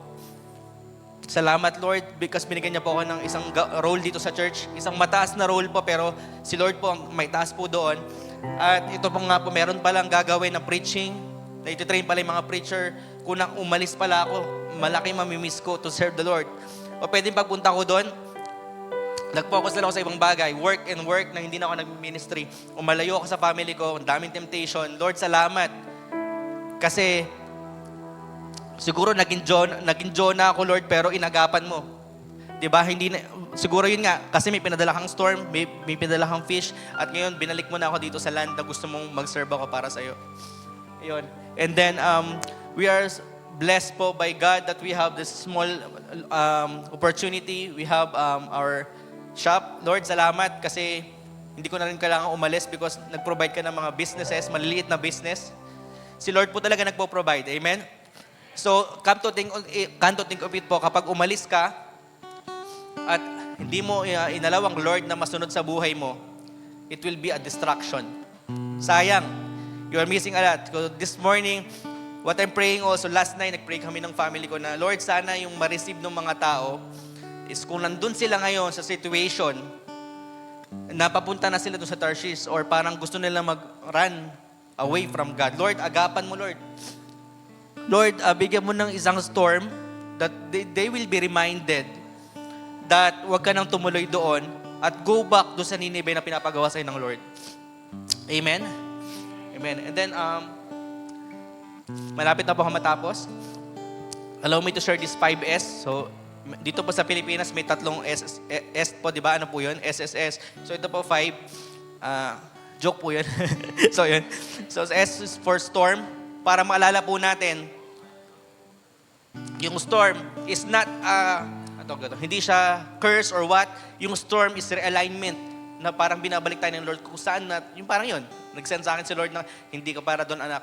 Salamat Lord because binigyan niya po ako ng isang role dito sa church. Isang mataas na role po pero si Lord po ang may taas po doon. At ito po nga po, meron palang gagawin na preaching. Na ito-train pala yung mga preacher. Kung umalis pala ako, malaki mamimiss ko to serve the Lord. O pwedeng pagpunta ko doon, nag-focus lang ako sa ibang bagay. Work and work na hindi na ako nag-ministry. Umalayo ako sa family ko, ang daming temptation. Lord, salamat. Kasi siguro naging Jonah ako, Lord, pero inagapan mo. 'Di ba? Hindi na, siguro yun nga, kasi may pinadala kang storm, may pinadala kang fish, at ngayon binalik mo na ako dito sa land na gusto mong mag-serve ako para sa iyo. Ayun. And then we are blessed po by God that we have this small opportunity. We have our shop. Lord, salamat kasi hindi ko na rin kailangan umalis because nag-provide ka ng mga businesses, maliliit na business. Si Lord po talaga nagpo-provide. Amen? So, come to think of it po, kapag umalis ka at hindi mo inalawang Lord na masunod sa buhay mo, it will be a distraction. Sayang. You are missing a lot. So, this morning, what I'm praying also, last night, nag-pray kami ng family ko na, Lord, sana yung ma-receive ng mga tao is kung nandun sila ngayon sa situation, napapunta na sila doon sa Tarshish or parang gusto nila mag-run away from God. Lord, agapan mo, Lord. Lord, bigyan mo ng isang storm that they will be reminded that huwag ka nang tumuloy doon at go back doon sa Nineveh na pinapagawa sa'yo ng Lord. Amen? Amen. And then, malapit na po ako matapos. Allow me to share this 5S. So, dito po sa Pilipinas, may tatlong S po, di ba? Ano po yun? SSS. So, ito po 5. Joke po yun. So, yun. So, S is for storm. Para maalala po natin, yung storm is not, hindi siya curse or what. Yung storm is realignment. na parang binabalik tayo ng Lord kung saan na, yung parang yun, nag-send sa akin si Lord na hindi ka para doon, anak.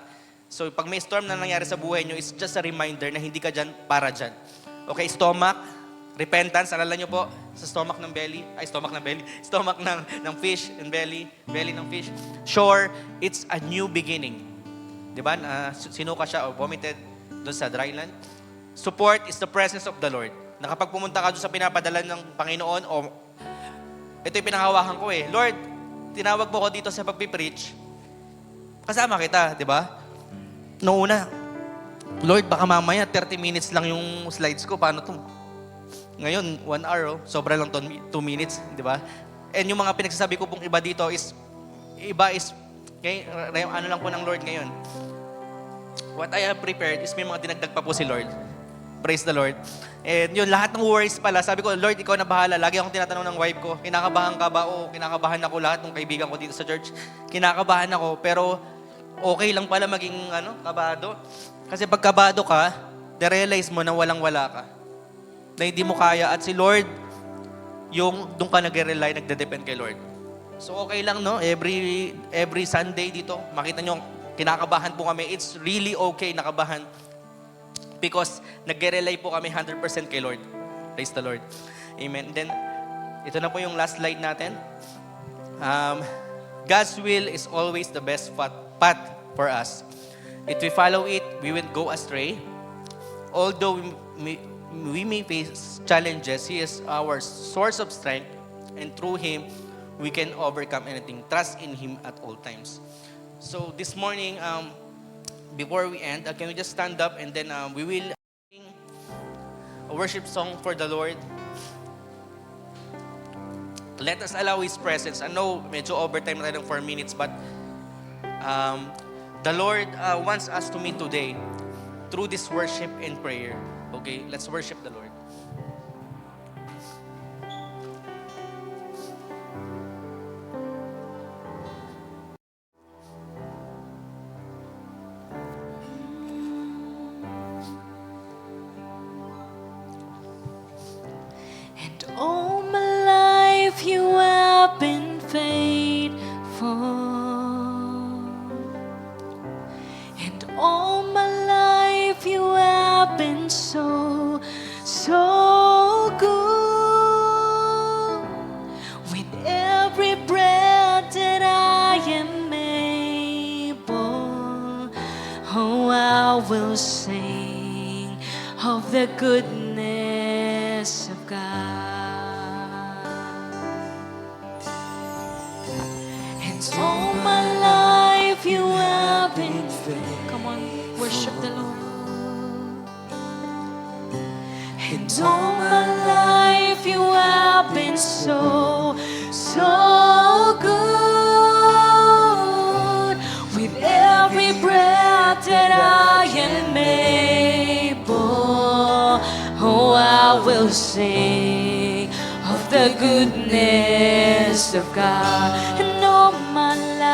So pag may storm na nangyari sa buhay nyo, it's just a reminder na hindi ka dyan para dyan. Okay, stomach, repentance, alala nyo po, sa stomach ng belly, stomach ng fish and belly ng fish. Shore, it's a new beginning. Diba? Sinuka siya o vomited doon sa dry land. Support is the presence of the Lord. Na kapag pumunta ka doon sa pinapadala ng Panginoon, o ito yung pinangahawakan ko eh, Lord, tinawag mo ko dito sa pagpipreach, kasama kita, di ba? Noong una, Lord, baka mamaya 30 minutes lang yung slides ko, paano to? Ngayon, 1 hour, sobra lang 2 minutes, di ba? And yung mga pinagsasabi ko pong iba dito is, ano lang po ng Lord ngayon. What I have prepared is may mga dinagdag pa po si Lord. Praise the Lord. And yun, lahat ng worries pala, sabi ko, Lord, ikaw na bahala. Lagi akong tinatanong ng wife ko, kinakabahan ka ba? Oo, kinakabahan ako, lahat ng kaibigan ko dito sa church. Kinakabahan ako, pero okay lang pala maging kabado. Kasi pag kabado ka, na-realize mo na walang-wala ka. Na hindi mo kaya. At si Lord, yung doon ka nag-rely, nagde-depend kay Lord. So okay lang, no? Every Sunday dito, makita nyo, kinakabahan po kami. It's really okay, nakabahan. Because nag-rely po kami 100% kay Lord. Praise the Lord. Amen. Then, ito na po yung last slide natin. God's will is always the best path for us. If we follow it, we won't go astray. Although we may face challenges, He is our source of strength, and through Him, we can overcome anything. Trust in Him at all times. So this morning, before we end, can we just stand up and then we will sing a worship song for the Lord. Let us allow His presence. I know medyo overtime na tayo ng 4 minutes, but the Lord wants us to meet today through this worship and prayer. Okay, let's worship the Lord. And all my life you have been faithful. And all my life you have been so, so good. With every breath that I am able, oh, I will sing of the goodness of God. And all my life you have been faithful. Come on, worship the Lord. And all my life you have been so, so good. With every breath that I am able, oh, I will sing of the goodness of God. And all my life,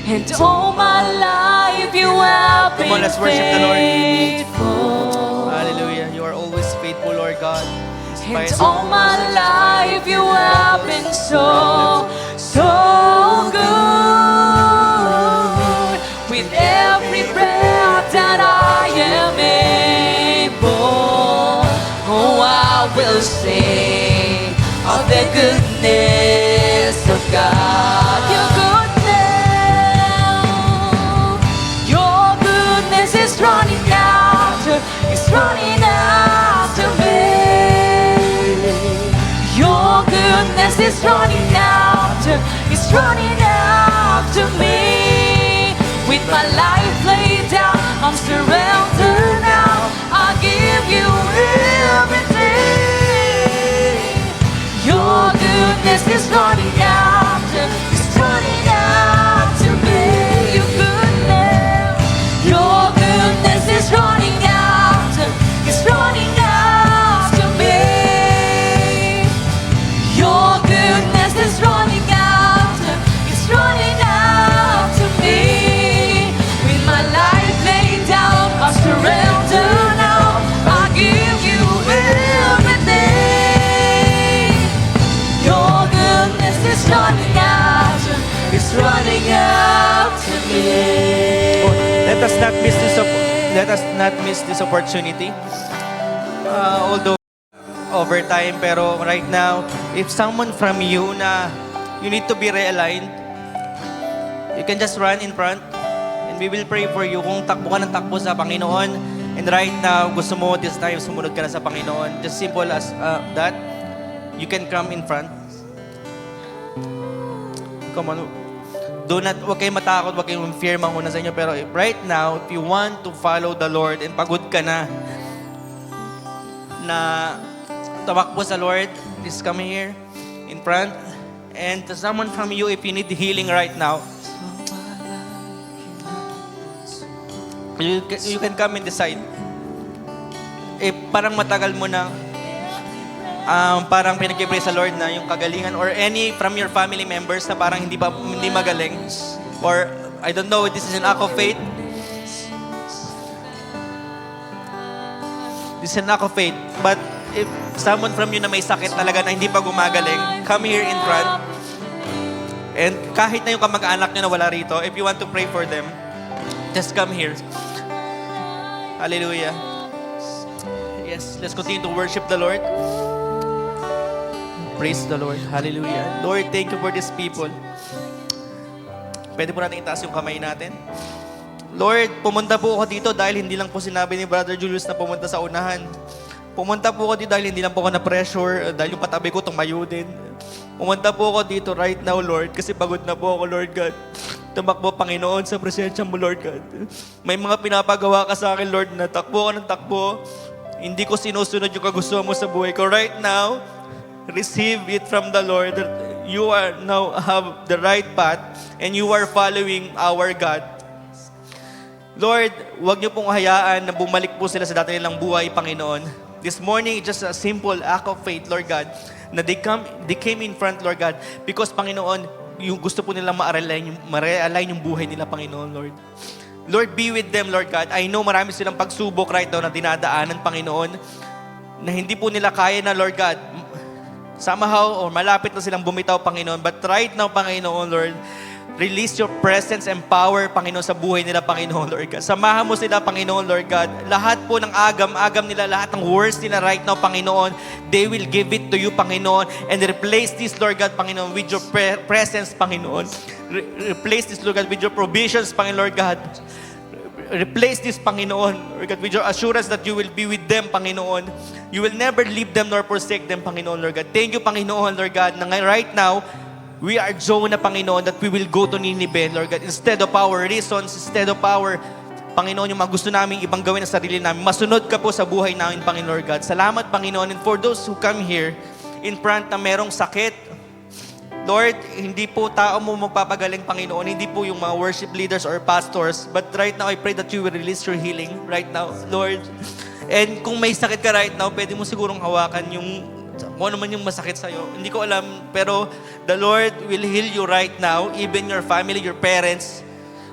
and all my life you have been Come on, let's worship the Lord. faithful. Hallelujah. You are always faithful, Lord God. And all my life you have been so, so good. With every breath that I am able, oh, I will sing of the goodness of God. Your goodness is running after, it's running after me. Your goodness is running after, it's running after me. With my life laid down, I'm surrendered now. I give you everything. Your goodness is running after, it's running after me. Your goodness is running after, it's running after me. Your goodness is running after, it's running after me. With my life laid down, I surrender now. I give you everything. Let us not miss this opportunity. Although overtime, pero right now, if someone from you na you need to be realigned, you can just run in front and we will pray for you. Kung takbo ka ng takbo sa Panginoon, and right now, gusto mo this time, sumunod ka na sa Panginoon. Just simple as that, you can come in front. Come on. Huwag kayong matakot, huwag kayong fear manguna sa inyo. Pero right now, if you want to follow the Lord and pagod ka na tamakbo sa Lord, please come here in front. And to someone from you, if you need healing right now, you can come in the side. Parang matagal mo na parang pinag-pray sa Lord na yung kagalingan, or any from your family members na parang hindi magaling, or I don't know, this is an act of faith. This is an act of faith. But if someone from you na may sakit talaga na hindi pa gumagaling, come here in front. And kahit na yung kamag-anak nyo na wala rito, if you want to pray for them, just come here. Hallelujah. Yes, let's continue to worship the Lord. Praise the Lord. Hallelujah. Lord, thank you for these people. Pwede po natin itaas yung kamay natin. Lord, pumunta po ako dito dahil hindi lang po sinabi ni Brother Julius na pumunta sa unahan. Pumunta po ako dito dahil hindi lang po ako na-pressure, dahil yung patabi ko tumayo din. Pumunta po ako dito right now, Lord, kasi pagod na po ako, Lord God. Tumakbo, Panginoon, sa presensya mo, Lord God. May mga pinapagawa ka sa akin, Lord, na takbo ka ng takbo. Hindi ko sinusunod yung kagustuhan mo sa buhay ko. Right now, receive it from the Lord that you are now have the right path and you are following our God. Lord, huwag niyo pong hayaan na bumalik po sila sa dati nilang buhay, Panginoon. This morning, just a simple act of faith, Lord God, na they came in front, Lord God, because, Panginoon, yung gusto po nilang ma-realign yung buhay nila, Panginoon, Lord. Lord, be with them, Lord God. I know marami silang pagsubok right now na dinadaanan, Panginoon, na hindi po nila kaya na, Lord God, somehow, or malapit na silang bumitaw, Panginoon. But right now, Panginoon, Lord, release your presence and power, Panginoon, sa buhay nila, Panginoon, Lord God. Samahan mo sila, Panginoon, Lord God. Lahat po ng agam nila, lahat ng words nila right now, Panginoon, they will give it to you, Panginoon, and replace this, Lord God, Panginoon, with your presence, Panginoon. Replace this, Lord God, with your provisions, Panginoon, Lord God. Replace this, Panginoon, Lord God, with your assurance that you will be with them, Panginoon. You will never leave them nor forsake them, Panginoon, Lord God. Thank you, Panginoon, Lord God, na right now, we are Jonah, Panginoon, that we will go to Nineveh, Lord God. Instead of our reasons, instead of our, Panginoon, yung mga gusto namin ibang gawin sa sarili namin, masunod ka po sa buhay namin, Panginoon, Lord God. Salamat, Panginoon. And for those who come here in front na merong sakit, Lord, hindi po tao mo magpapagaling, Panginoon. Hindi po yung mga worship leaders or pastors. But right now, I pray that you will release your healing right now, Lord. And kung may sakit ka right now, pwede mo sigurong hawakan yung kung ano man yung masakit sa'yo. Hindi ko alam, pero the Lord will heal you right now, even your family, your parents.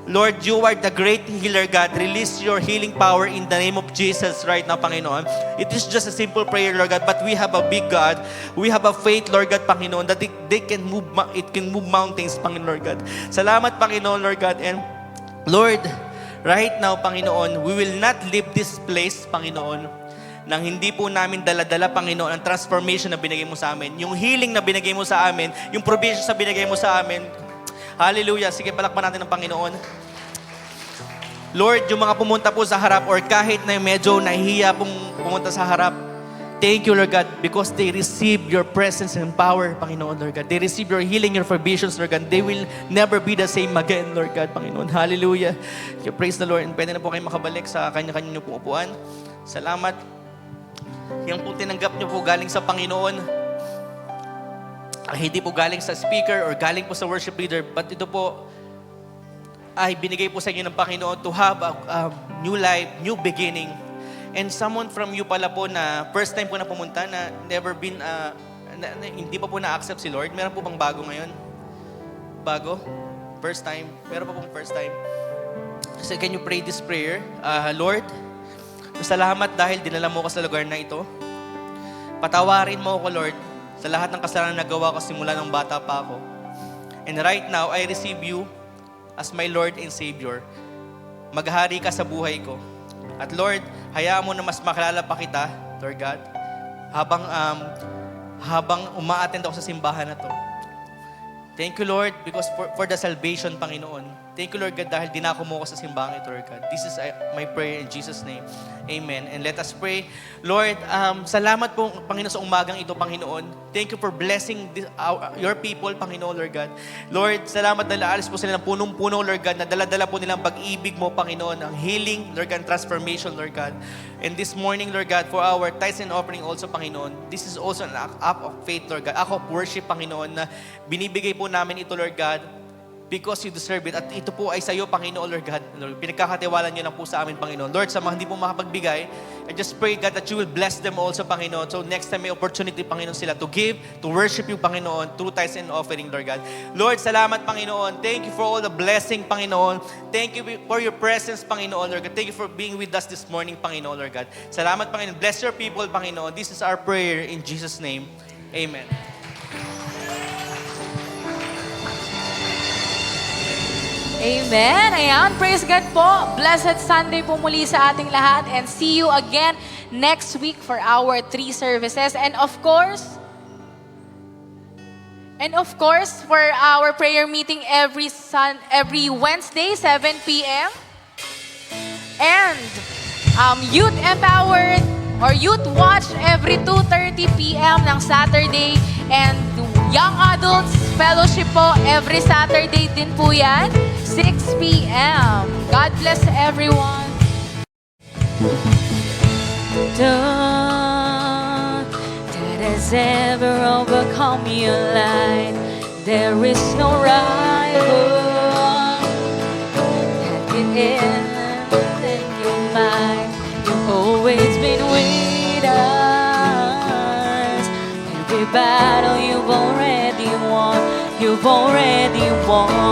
Lord, you are the great healer, God. Release your healing power in the name of Jesus right now, Panginoon. It is just a simple prayer, Lord God, but we have a big God. We have a faith, Lord God, Panginoon, that it can move mountains, Panginoon, Lord God. Salamat, Panginoon, Lord God. And Lord, right now, Panginoon, we will not leave this place, Panginoon, nang hindi po namin dala-dala, Panginoon, ang transformation na binigay mo sa amin. Yung healing na binigay mo sa amin, yung provision na binigay mo sa amin. Hallelujah. Sige, palakpan natin ng Panginoon. Lord, yung mga pumunta po sa harap or kahit na medyo nahihiya pong pumunta sa harap, thank you, Lord God, because they receive your presence and power, Panginoon, Lord God. They receive your healing, your provisions, Lord God. They will never be the same again, Lord God, Panginoon. Hallelujah. Praise the Lord. And pwede na po kayo makabalik sa kanya-kanya niyo pong upuan. Salamat. Yung po tinanggap niyo po galing sa Panginoon, hindi po galing sa speaker or galing po sa worship leader, but ito po ay binigay po sa inyo ng Panginoon to have a new life, new beginning. And someone from you pala po na first time po na pumunta na never been, hindi pa po na-accept si Lord. Meron po bang bago ngayon? Bago? First time? Meron pa pong first time? So can you pray this prayer? Lord, salamat dahil dinala mo ko sa lugar na ito. Patawarin mo ako, Lord, sa lahat ng kasalanan na nagawa ko simula ng bata pa ako. And right now, I receive you as my Lord and Savior. maghari ka sa buhay ko. At Lord, hayaan mo na mas makilala pa kita, Lord God, habang uma-attend ako sa simbahan na to. Thank you, Lord, because for the salvation, Panginoon. Thank you, Lord God, dahil dinako mo ako sa simbahan ito, Lord God. This is my prayer in Jesus' name. Amen. And let us pray. Lord, salamat po, Panginoon, sa umagang ito, Panginoon. Thank you for blessing your people, Panginoon, Lord God. Lord, salamat na naalis po sila ng punong-puno, Lord God, na dala-dala po nilang pag-ibig mo, Panginoon, ang healing, Lord God, transformation, Lord God. And this morning, Lord God, for our tithes and offering also, Panginoon, this is also an act of faith, Lord God. Act of worship, Panginoon, na binibigay po namin ito, Lord God, because you deserve it. At ito po ay sa iyo, Panginoon, Lord God. Lord, pinagkakatiwalaan niyo lang po sa amin, Panginoon. Lord, sa mga hindi po makapagbigay, I just pray, God, that you will bless them also, Panginoon. So next time may opportunity, Panginoon, sila to give, to worship you, Panginoon, through tithes and offering, Lord God. Lord, salamat, Panginoon. Thank you for all the blessing, Panginoon. Thank you for your presence, Panginoon, Lord God. Thank you for being with us this morning, Panginoon, Lord God. Salamat, Panginoon. Bless your people, Panginoon. This is our prayer in Jesus' name. Amen. Amen. Ayan. Praise God po. Blessed Sunday po muli sa ating lahat. And see you again next week for our 3 services. And of course, for our prayer meeting every Wednesday, 7 p.m. And Youth Empowered or Youth Watch every 2:30 p.m. ng Saturday. And Young Adults Fellowship po every Saturday din po yan, 6 p.m. God bless everyone. Done that has ever overcome your life. There is no rival that can end in your mind. You've always been with us. Every battle you've already won. You've already won.